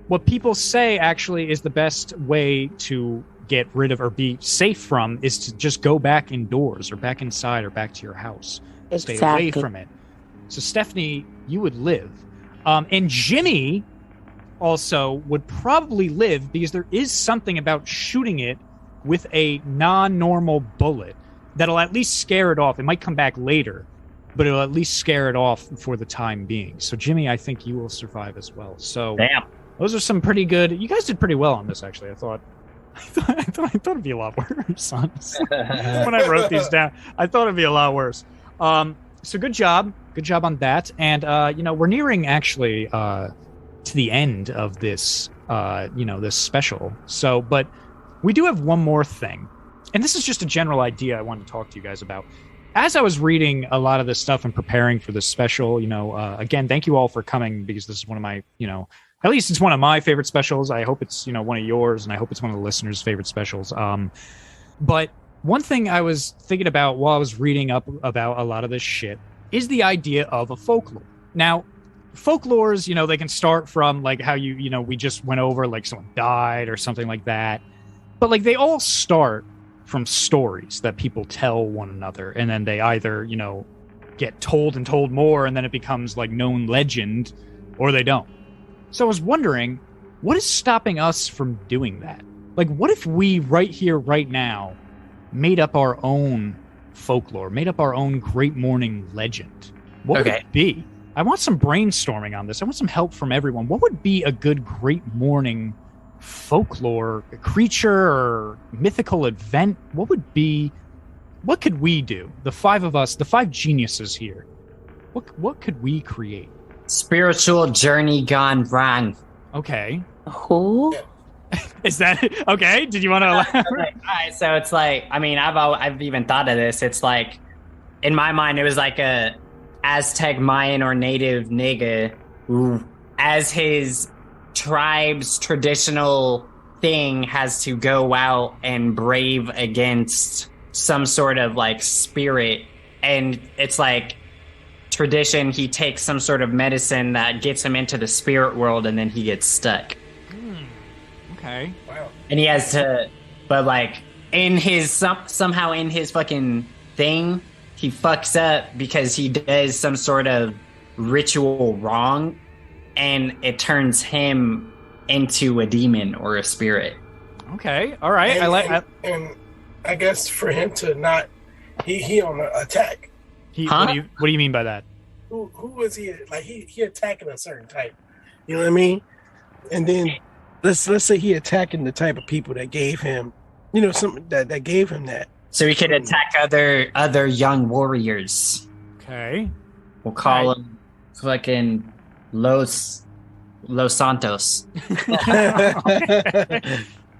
What people say actually is the best way to get rid of or be safe from is to just go back indoors or back inside or back to your house. Exactly. Stay away from it. So Stephanie, you would live. And Jimmy also would probably live because there is something about shooting it with a non-normal bullet that'll at least scare it off. It might come back later, but it'll at least scare it off for the time being. So Jimmy, I think you will survive as well. So Damn. Those are some pretty good. You guys did pretty well on this, actually. I thought it'd be a lot worse. Honestly. When I wrote these down, I thought it'd be a lot worse. So good job on that. And we're nearing actually to the end of this this special. So, but we do have one more thing, and this is just a general idea I wanted to talk to you guys about. As I was reading a lot of this stuff and preparing for this special, again, thank you all for coming because this is one of my, at least it's one of my favorite specials. I hope it's, one of yours, and I hope it's one of the listeners' favorite specials. But one thing I was thinking about while I was reading up about a lot of this shit is the idea of a folklore. Now, folklores, they can start from like how we just went over, like someone died or something like that. But like they all start from stories that people tell one another, and then they either, get told and told more, and then it becomes like known legend, or they don't. So I was wondering, what is stopping us from doing that? Like, what if we right here, right now, made up our own folklore, made up our own great morning legend? What would it be? I want some brainstorming on this. I want some help from everyone. What would be a good great morning folklore creature or mythical event? What could we do? The five of us, the five geniuses here. What could we create? Spiritual journey gone wrong. Okay. Who? Is that okay? Did you want to elaborate? All right, so it's like, I've even thought of this. It's like, in my mind, it was like a Aztec, Mayan, or native nigga who, as his tribe's traditional thing, has to go out and brave against some sort of like spirit, and it's like tradition, he takes some sort of medicine that gets him into the spirit world, and then he gets stuck. Okay. Wow. And he has to, but like in his somehow in his fucking thing, he fucks up because he does some sort of ritual wrong, and it turns him into a demon or a spirit. Okay. All right. And I guess for him to not, he on the attack. What do you mean by that? Who was he? Like he attacking a certain type. You know what I mean? And then let's say he attacking the type of people that gave him, something that gave him that. So he could attack other young warriors. Okay. We'll call him fucking Los Santos.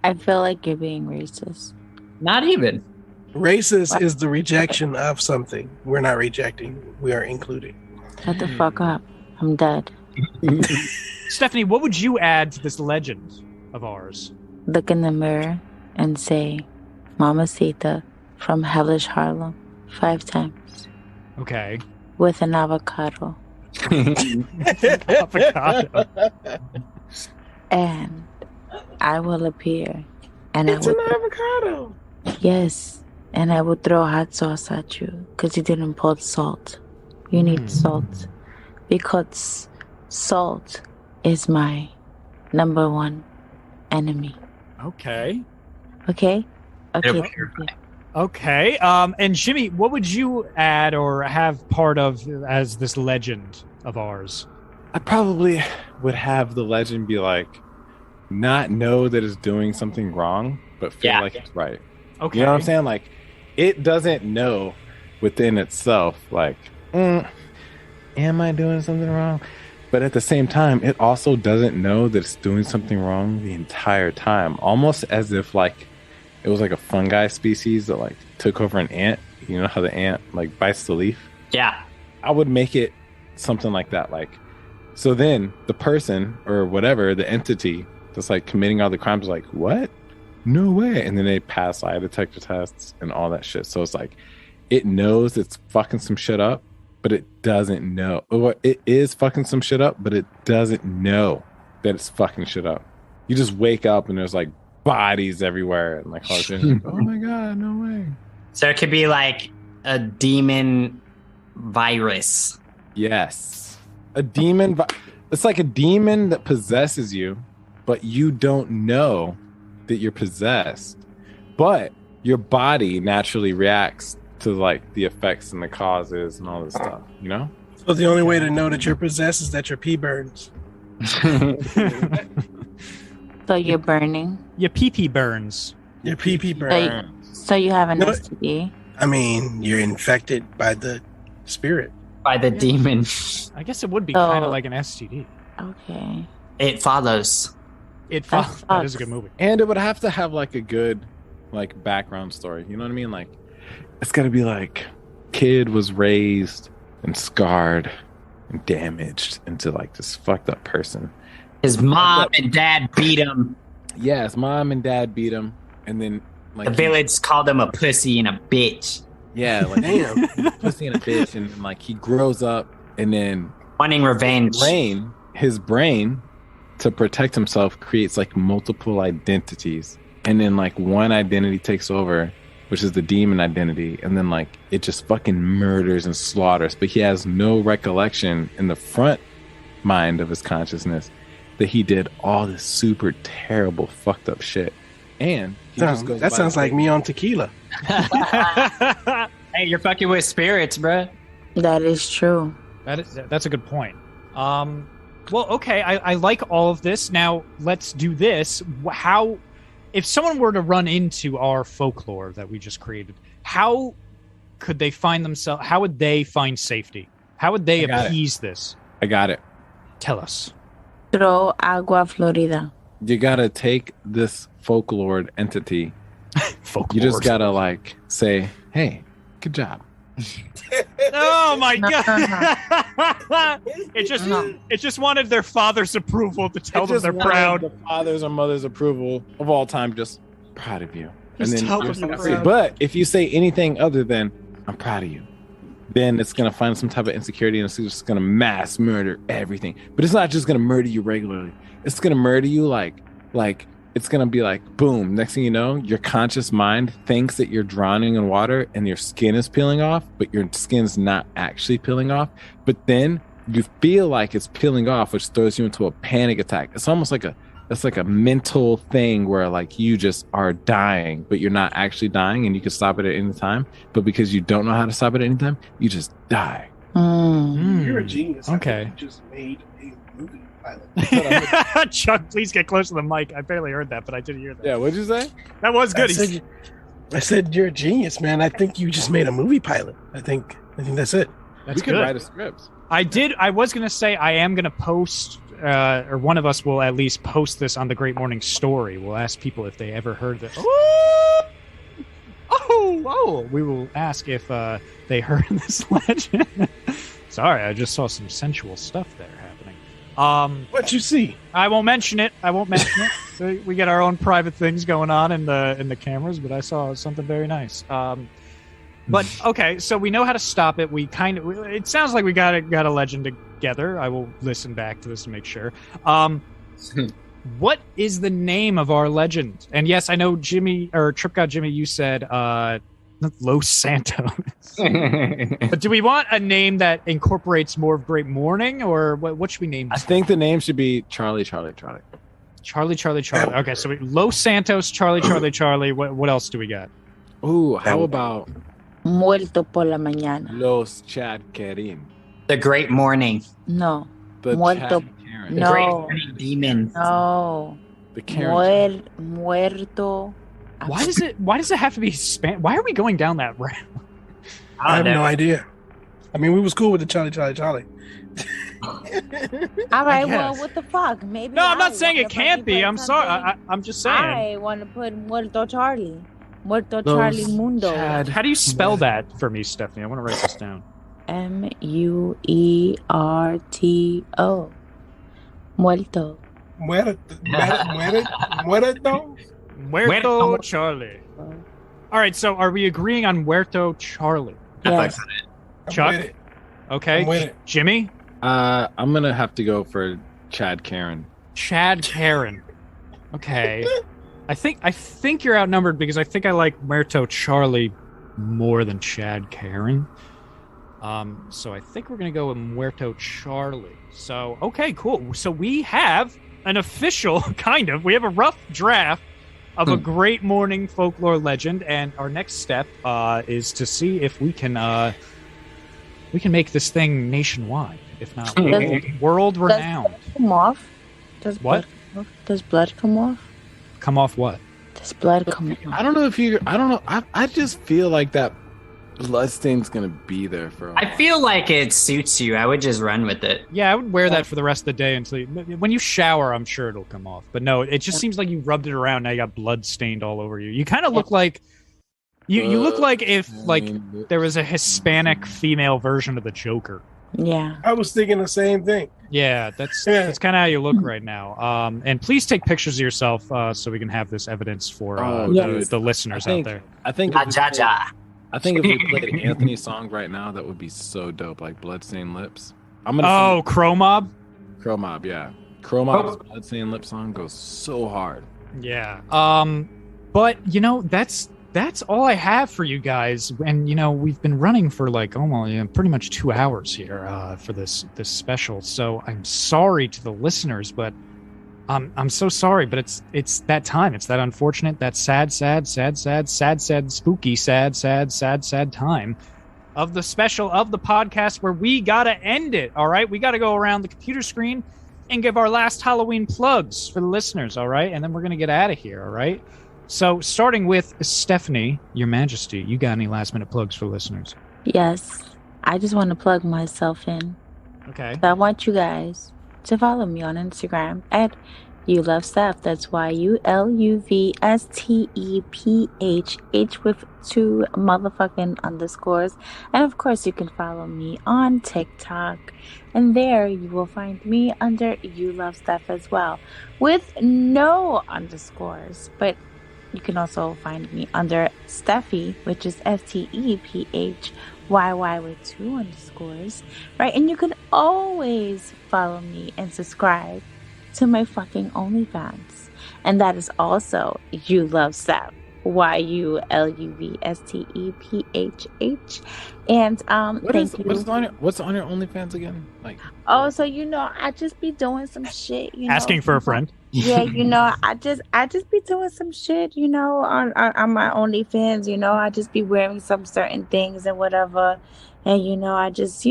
I feel like you're being racist. Not even. Racist is the rejection of something. We're not rejecting. We are including. Shut the fuck up. I'm dead. Stephanie, what would you add to this legend of ours? Look in the mirror and say, Mamacita from hellish Harlem 5 times. Okay. With an avocado. Avocado. And I will appear. And It's an avocado. Yes. And I will throw hot sauce at you because you didn't put salt. You need salt. Because salt is my number one enemy. Okay. Okay? Okay. Okay. And Jimmy, what would you add or have part of as this legend of ours? I probably would have the legend be like, not know that it's doing something wrong, but feel like it's right. Okay. You know what I'm saying? Like, it doesn't know within itself, like, am I doing something wrong? But at the same time, it also doesn't know that it's doing something wrong the entire time. Almost as if, like, it was like a fungi species that, like, took over an ant. You know how the ant, like, bites the leaf? Yeah. I would make it something like that. Like, so then the person or whatever, the entity that's, like, committing all the crimes is like, what? No way. And then they pass lie detector tests and all that shit. So it's like, it knows it's fucking some shit up, but it doesn't know. Or it is fucking some shit up, but it doesn't know that it's fucking shit up. You just wake up and there's like bodies everywhere and like, oh my God, no way. So it could be like a demon virus. Yes. A demon. It's like a demon that possesses you, but you don't know that you're possessed. But your body naturally reacts to like the effects and the causes and all this stuff, you know? So the only way to know that you're possessed is that your pee burns. So you're burning. Your pee-pee burns. Your pee burns. So you have an STD. I mean, you're infected by the spirit. By the demon. I guess it would be kind of like an STD. Okay. It follows. That is a good movie. And it would have to have like a good like background story. You know what I mean? Like, it's got to be like, kid was raised and scarred and damaged into like this fucked up person. His mom and dad beat him. Yes, mom and dad beat him, and then like the village called him a pussy and a bitch. Yeah, like damn, pussy and a bitch, and like he grows up, and then wanting revenge. His brain, to protect himself, creates like multiple identities, and then like one identity takes over, which is the demon identity, and then like it just fucking murders and slaughters, but he has no recollection in the front mind of his consciousness that he did all this super terrible fucked up shit. And he just goes that sounds like me on tequila. Hey, you're fucking with spirits, bro. That is true. That's a good point. Well, okay, I like all of this. Now let's do this. How, if someone were to run into our folklore that we just created, how could they find themselves? How would they find safety? How would they appease this? I got it. Tell us. Throw agua florida. You gotta take this folklore entity. You just gotta like say, "Hey, good job." Oh my god! It just wanted their father's approval to tell them they're proud. The father's or mother's approval of all time, just proud of you. Just and then tell them they're proud. But if you say anything other than "I'm proud of you," then it's gonna find some type of insecurity and it's just gonna mass murder everything. But it's not just gonna murder you regularly. It's gonna murder you like it's gonna be like boom. Next thing you know, your conscious mind thinks that you're drowning in water and your skin is peeling off, but your skin's not actually peeling off. But then you feel like it's peeling off, which throws you into a panic attack. It's almost like a mental thing where like you just are dying, but you're not actually dying, and you can stop it at any time. But because you don't know how to stop it at any time, you just die. You're a genius. Okay. You just made a movie pilot. Chuck, please get close to the mic. I barely heard that, but I did hear that. Yeah, what'd you say? That was good. I said you're a genius, man. I think you just made a movie pilot. I think that's it. That's we could good. write a script. I was gonna say I am gonna post, or one of us will at least post this on the Great Morning Story. We'll ask people if they ever heard this. Oh! We will ask if they heard this legend. Sorry, I just saw some sensual stuff there happening. What you see? I won't mention it. So we get our own private things going on in the cameras, but I saw something very nice. But okay, so we know how to stop it. It sounds like we got a legend together. I will listen back to this to make sure. What is the name of our legend? And yes, I know Jimmy or TrypGodJimi, you said Los Santos. But do we want a name that incorporates more of Great Morning, or what should we name this? I think the name should be Charlie. Charlie. Okay, so Los Santos, Charlie. What else do we got? Ooh, how about Muerto por la mañana. Los Chad Kerim? The Great Morning. No. The Muerto. Chad Karen. The No. Great Morning Demon. No. The Karen. Muerto. Why does it have to be Spanish? Why are we going down that route? I have no idea. I mean, we was cool with the Charlie. All right, well, what the fuck? Maybe. No, I'm not saying it can't be. I'm sorry. I'm just saying. I want to put Muerto Charlie. Muerto Charlie Mundo. Chad, how do you spell that for me, Stephanie? I want to write this down. Muerto. Muerto. Muerto Charlie. All right, so are we agreeing on Muerto Charlie? Yes. Chuck? Okay. Jimmy? I'm gonna have to go for Chad Karen. Chad Karen. Okay. I think you're outnumbered because I think I like Muerto Charlie more than Chad Karen. So I think we're gonna go with Muerto Charlie. So okay, cool. So we have an official we have a rough draft of a great morning folklore legend, and our next step is to see if we can make this thing nationwide, if not world renowned. Does blood come off? What? Does blood come off? Come off what? Does blood come off? I don't know. I just feel like that bloodstain's gonna be there for a while. I feel like it suits you. I would just run with it. Yeah, I would wear that for the rest of the day until when you shower. I'm sure it'll come off. But no, it just seems like you rubbed it around. Now you got blood stained all over you. You kind of look like you look like if there was a Hispanic female version of the Joker. Yeah, I was thinking the same thing. Yeah, that's kind of how you look right now. And please take pictures of yourself so we can have this evidence for the listeners out there. I think if we played an Anthony song right now, that would be so dope, like Bloodstained Lips. Crow Mob? Crow Mob, yeah. Crow Mob's Bloodstained Lips song goes so hard. Yeah. But, that's all I have for you guys. And, we've been running for almost pretty much 2 hours here for this special. So I'm sorry to the listeners, but I'm so sorry, but it's that time. It's that unfortunate, that sad, spooky, sad time of the special of the podcast where we gotta end it. All right, we gotta go around the computer screen and give our last Halloween plugs for the listeners. All right, and then we're gonna get out of here. All right. So starting with Stephanie, Your Majesty, you got any last minute plugs for listeners? Yes, I just want to plug myself in. Okay. So I want you guys to follow me on Instagram at YouLoveSteph. That's YULUVSTEPH with 2 motherfucking underscores. And of course, you can follow me on TikTok. And there you will find me under YouLoveSteph as well, with no underscores. But you can also find me under Steffi, which is STEPHYY with 2 underscores, right? And you can always follow me and subscribe to my fucking OnlyFans. And that is also YouLoveSteph, YULUVSTEPHH. And thank you. What's on your OnlyFans again? So I just be doing some shit. Asking for a friend. Yeah, I just be doing some shit, on my OnlyFans. I just be wearing some certain things and whatever. And I just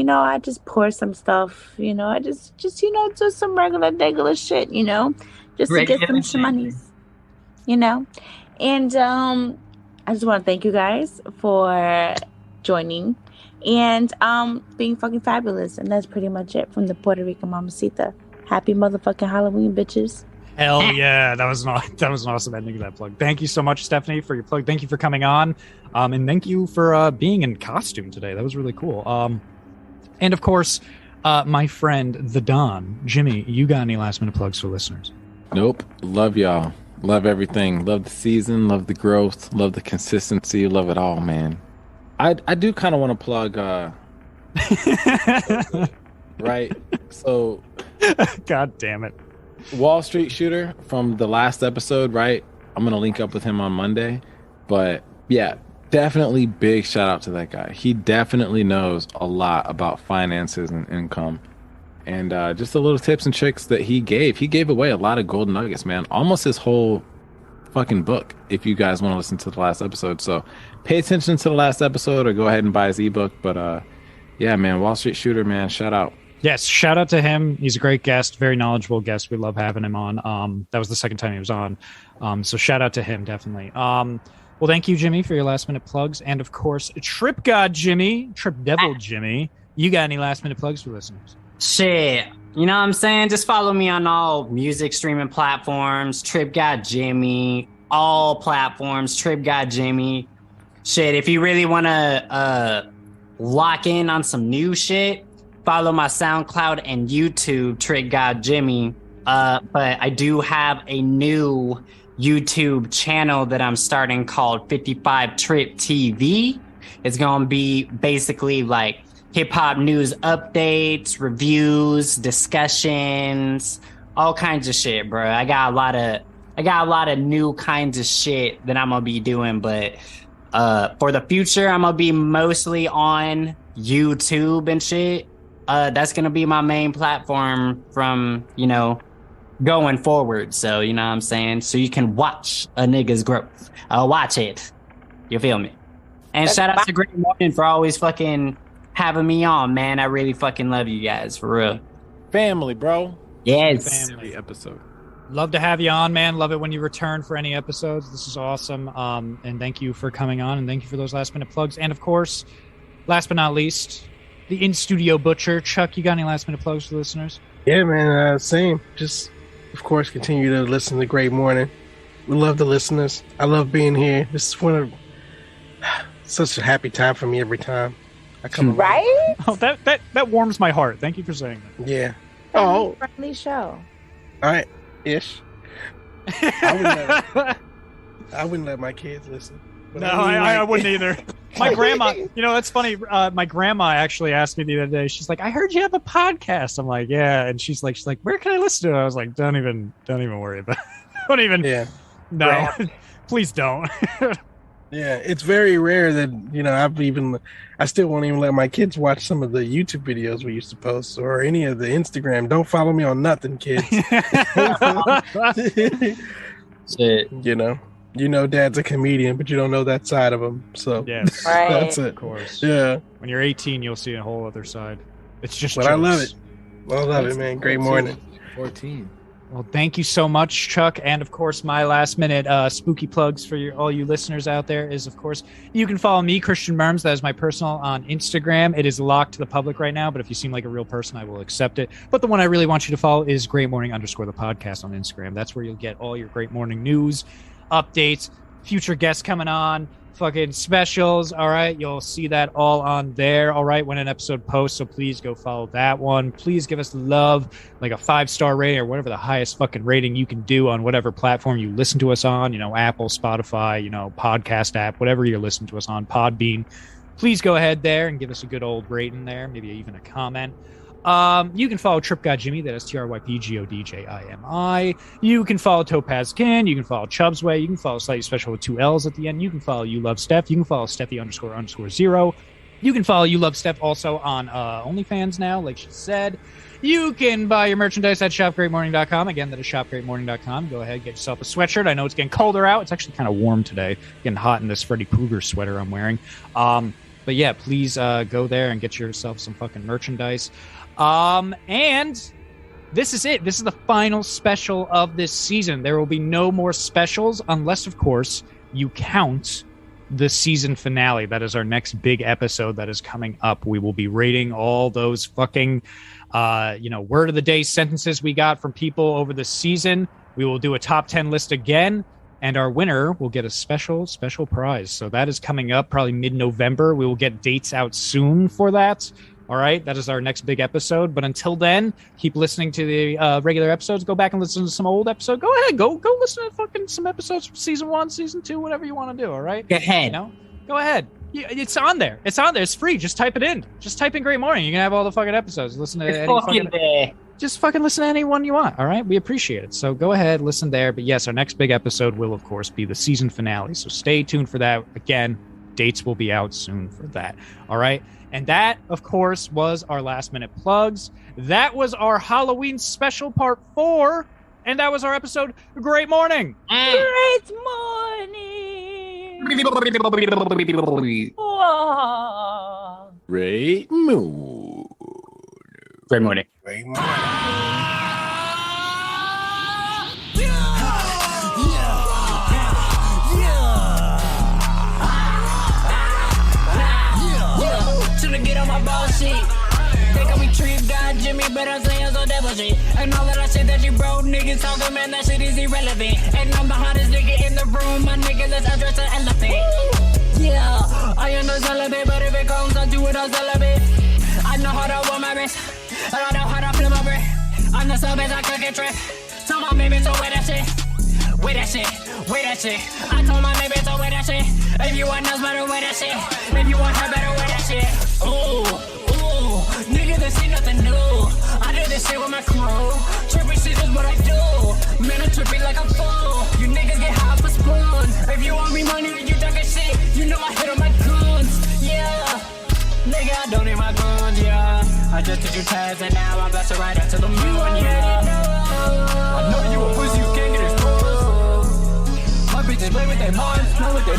pour some stuff. I just do some regular shit. Just to get some monies. And I just want to thank you guys for joining and being fucking fabulous. And that's pretty much it from the Puerto Rican Mamacita. Happy motherfucking Halloween, bitches. Hell yeah, that was an awesome ending to that plug. Thank you so much, Stephanie, for your plug. Thank you for coming on, and thank you for being in costume today. That was really cool. And of course, my friend the Don, Jimmy, you got any last minute plugs for listeners? Nope. Love y'all. Love everything. Love the season. Love the growth. Love the consistency. Love it all, man. I do kind of want to plug. Right. So. God damn it. Wall Street Shooter from the last episode, right? I'm going to link up with him on Monday. But yeah, definitely big shout out to that guy. He definitely knows a lot about finances and income. And just the little tips and tricks that he gave. He gave away a lot of gold nuggets, man. Almost his whole fucking book, if you guys want to listen to the last episode. So pay attention to the last episode or go ahead and buy his ebook. But yeah, man, Wall Street Shooter, man, shout out. Yes, shout out to him. He's a great guest, very knowledgeable guest. We love having him on. That was the second time he was on. So shout out to him, definitely. Well, thank you, Jimmy, for your last minute plugs. And of course, TrypGodJimi, TrypDevilJimi. You got any last minute plugs for listeners? Shit. You know what I'm saying? Just follow me on all music streaming platforms. TrypGodJimi, all platforms. TrypGodJimi. Shit, if you really want to lock in on some new shit, follow my SoundCloud and YouTube, TrypGodJimi. But I do have a new YouTube channel that I'm starting called 55 Trip TV. It's going to be basically like hip hop news updates, reviews, discussions, all kinds of shit, bro. I got a lot of new kinds of shit that I'm going to be doing, but for the future, I'm going to be mostly on YouTube and shit. That's going to be my main platform from, going forward. So, you know what I'm saying? So you can watch a nigga's growth. Watch it. You feel me? And shout out to Great Morning for always fucking having me on, man. I really fucking love you guys, for real. Family, bro. Yes. Family episode. Love to have you on, man. Love it when you return for any episodes. This is awesome. And thank you for coming on, and thank you for those last minute plugs. And of course, last but not least, the in-studio butcher. Chuck, you got any last minute plugs for listeners? Yeah, man. Same. Just, of course, continue to listen to Great Morning. We love the listeners. I love being here. This is such a happy time for me every time I come around. Right? Oh, that warms my heart. Thank you for saying that. Yeah. Friendly show. All right. Ish. I wouldn't let my kids listen. But No, I wouldn't either. My grandma, that's funny. My grandma actually asked me the other day. She's like, "I heard you have a podcast." I'm like, "Yeah," and she's like, "Where can I listen to it?" I was like, "Don't even worry about it. Don't even. Yeah. No, Right. Please don't." Yeah, it's very rare that I still won't even let my kids watch some of the YouTube videos we used to post or any of the Instagram. Don't follow me on nothing, kids. Shit. Dad's a comedian, but you don't know that side of him. So Yes, Right. that's it. of course. Yeah, When you're 18, you'll see a whole other side. It's just. but jokes. I love it. I love it, man. Great morning. 14. Well, thank you so much, Chuck. And of course, my last minute spooky plugs for all you listeners out there is, of course, you can follow me, Christian Merms. That is my personal on Instagram. It is locked to the public right now, but if you seem like a real person, I will accept it. But the one I really want you to follow is Great Morning _ the podcast on Instagram. That's where you'll get all your Great Morning news, updates, future guests coming on, fucking specials. All right, you'll see that all on there. All right, when an episode posts, so please go follow that one. Please give us love, like a 5-star rating or whatever the highest fucking rating you can do on whatever platform you listen to us on. Apple, Spotify, podcast app, whatever you're listening to us on, Podbean. Please go ahead there and give us a good old rating there, maybe even a comment. You can follow TrypGodJimi, that is TrypGodJimi. You can follow Topazkin. You can follow Chubbsway. You can follow Slightly Special with 2 L's at the end. You can follow You Love Steph. You can follow Steffi __0. You can follow You Love Steph also on OnlyFans now, like she said. You can buy your merchandise at shopgreatmorning.com. Again, that is shopgreatmorning.com. Go ahead, get yourself a sweatshirt. I know it's getting colder out. It's actually kind of warm today. Getting hot in this Freddy Krueger sweater I'm wearing. But yeah, please go there and get yourself some fucking merchandise. And this is it. This is the final special of this season. There will be no more specials unless, of course, you count the season finale. That is our next big episode that is coming up. We will be rating all those fucking, word of the day sentences we got from people over the season. We will do a top 10 list again, and our winner will get a special prize. So that is coming up probably mid-November. We will get dates out soon for that. All right, that is our next big episode. But until then, keep listening to the regular episodes. Go back and listen to some old episodes. Go ahead, go listen to fucking some episodes from season 1, season 2, whatever you want to do. All right, Go ahead. Go ahead. It's on there. It's on there. It's free. Just type it in. Just type in Great Morning. You can have all the fucking episodes. Listen to just fucking listen to any one you want. All right, we appreciate it. So go ahead, listen there. But yes, our next big episode will, of course, be the season finale. So stay tuned for that. Again, dates will be out soon for that. All right. And that, of course, was our last minute plugs. That was our Halloween special part 4. And that was our episode, Great Morning. Great morning. Whoa. Great mood. Great morning. Great morning. To get on my bullshit. They call me TrypGodJimi, but I'm saying so devil shit. And all of that shit that you broke niggas talking, man, that shit is irrelevant. And I'm the hottest nigga in the room, my nigga, let's address the elephant. Yeah, I am no celibate, but if it comes, I do it all celibate. I know how to wear my wrist, and I know how to flip my breath. I'm the sub, I could get tricked. Tell my baby to wear that shit. Wear that shit, wear that shit. I told my baby to wear that shit. If you want us, better wear that shit. If you want her, better wear that shit. Ooh, ooh, nigga, this ain't nothing new. I do this shit with my crew. Trippy shit is what I do. Man, I'm trippy like a fool. You niggas get high for spoon. If you want me money, then you talking shit. You know I hit on my guns, yeah. Nigga, I don't need my guns, yeah. I just did you tabs and now I'm about to ride out to the moon, yeah. I know you a pussy, you can't get exposed. My bitches play with their minds, not with their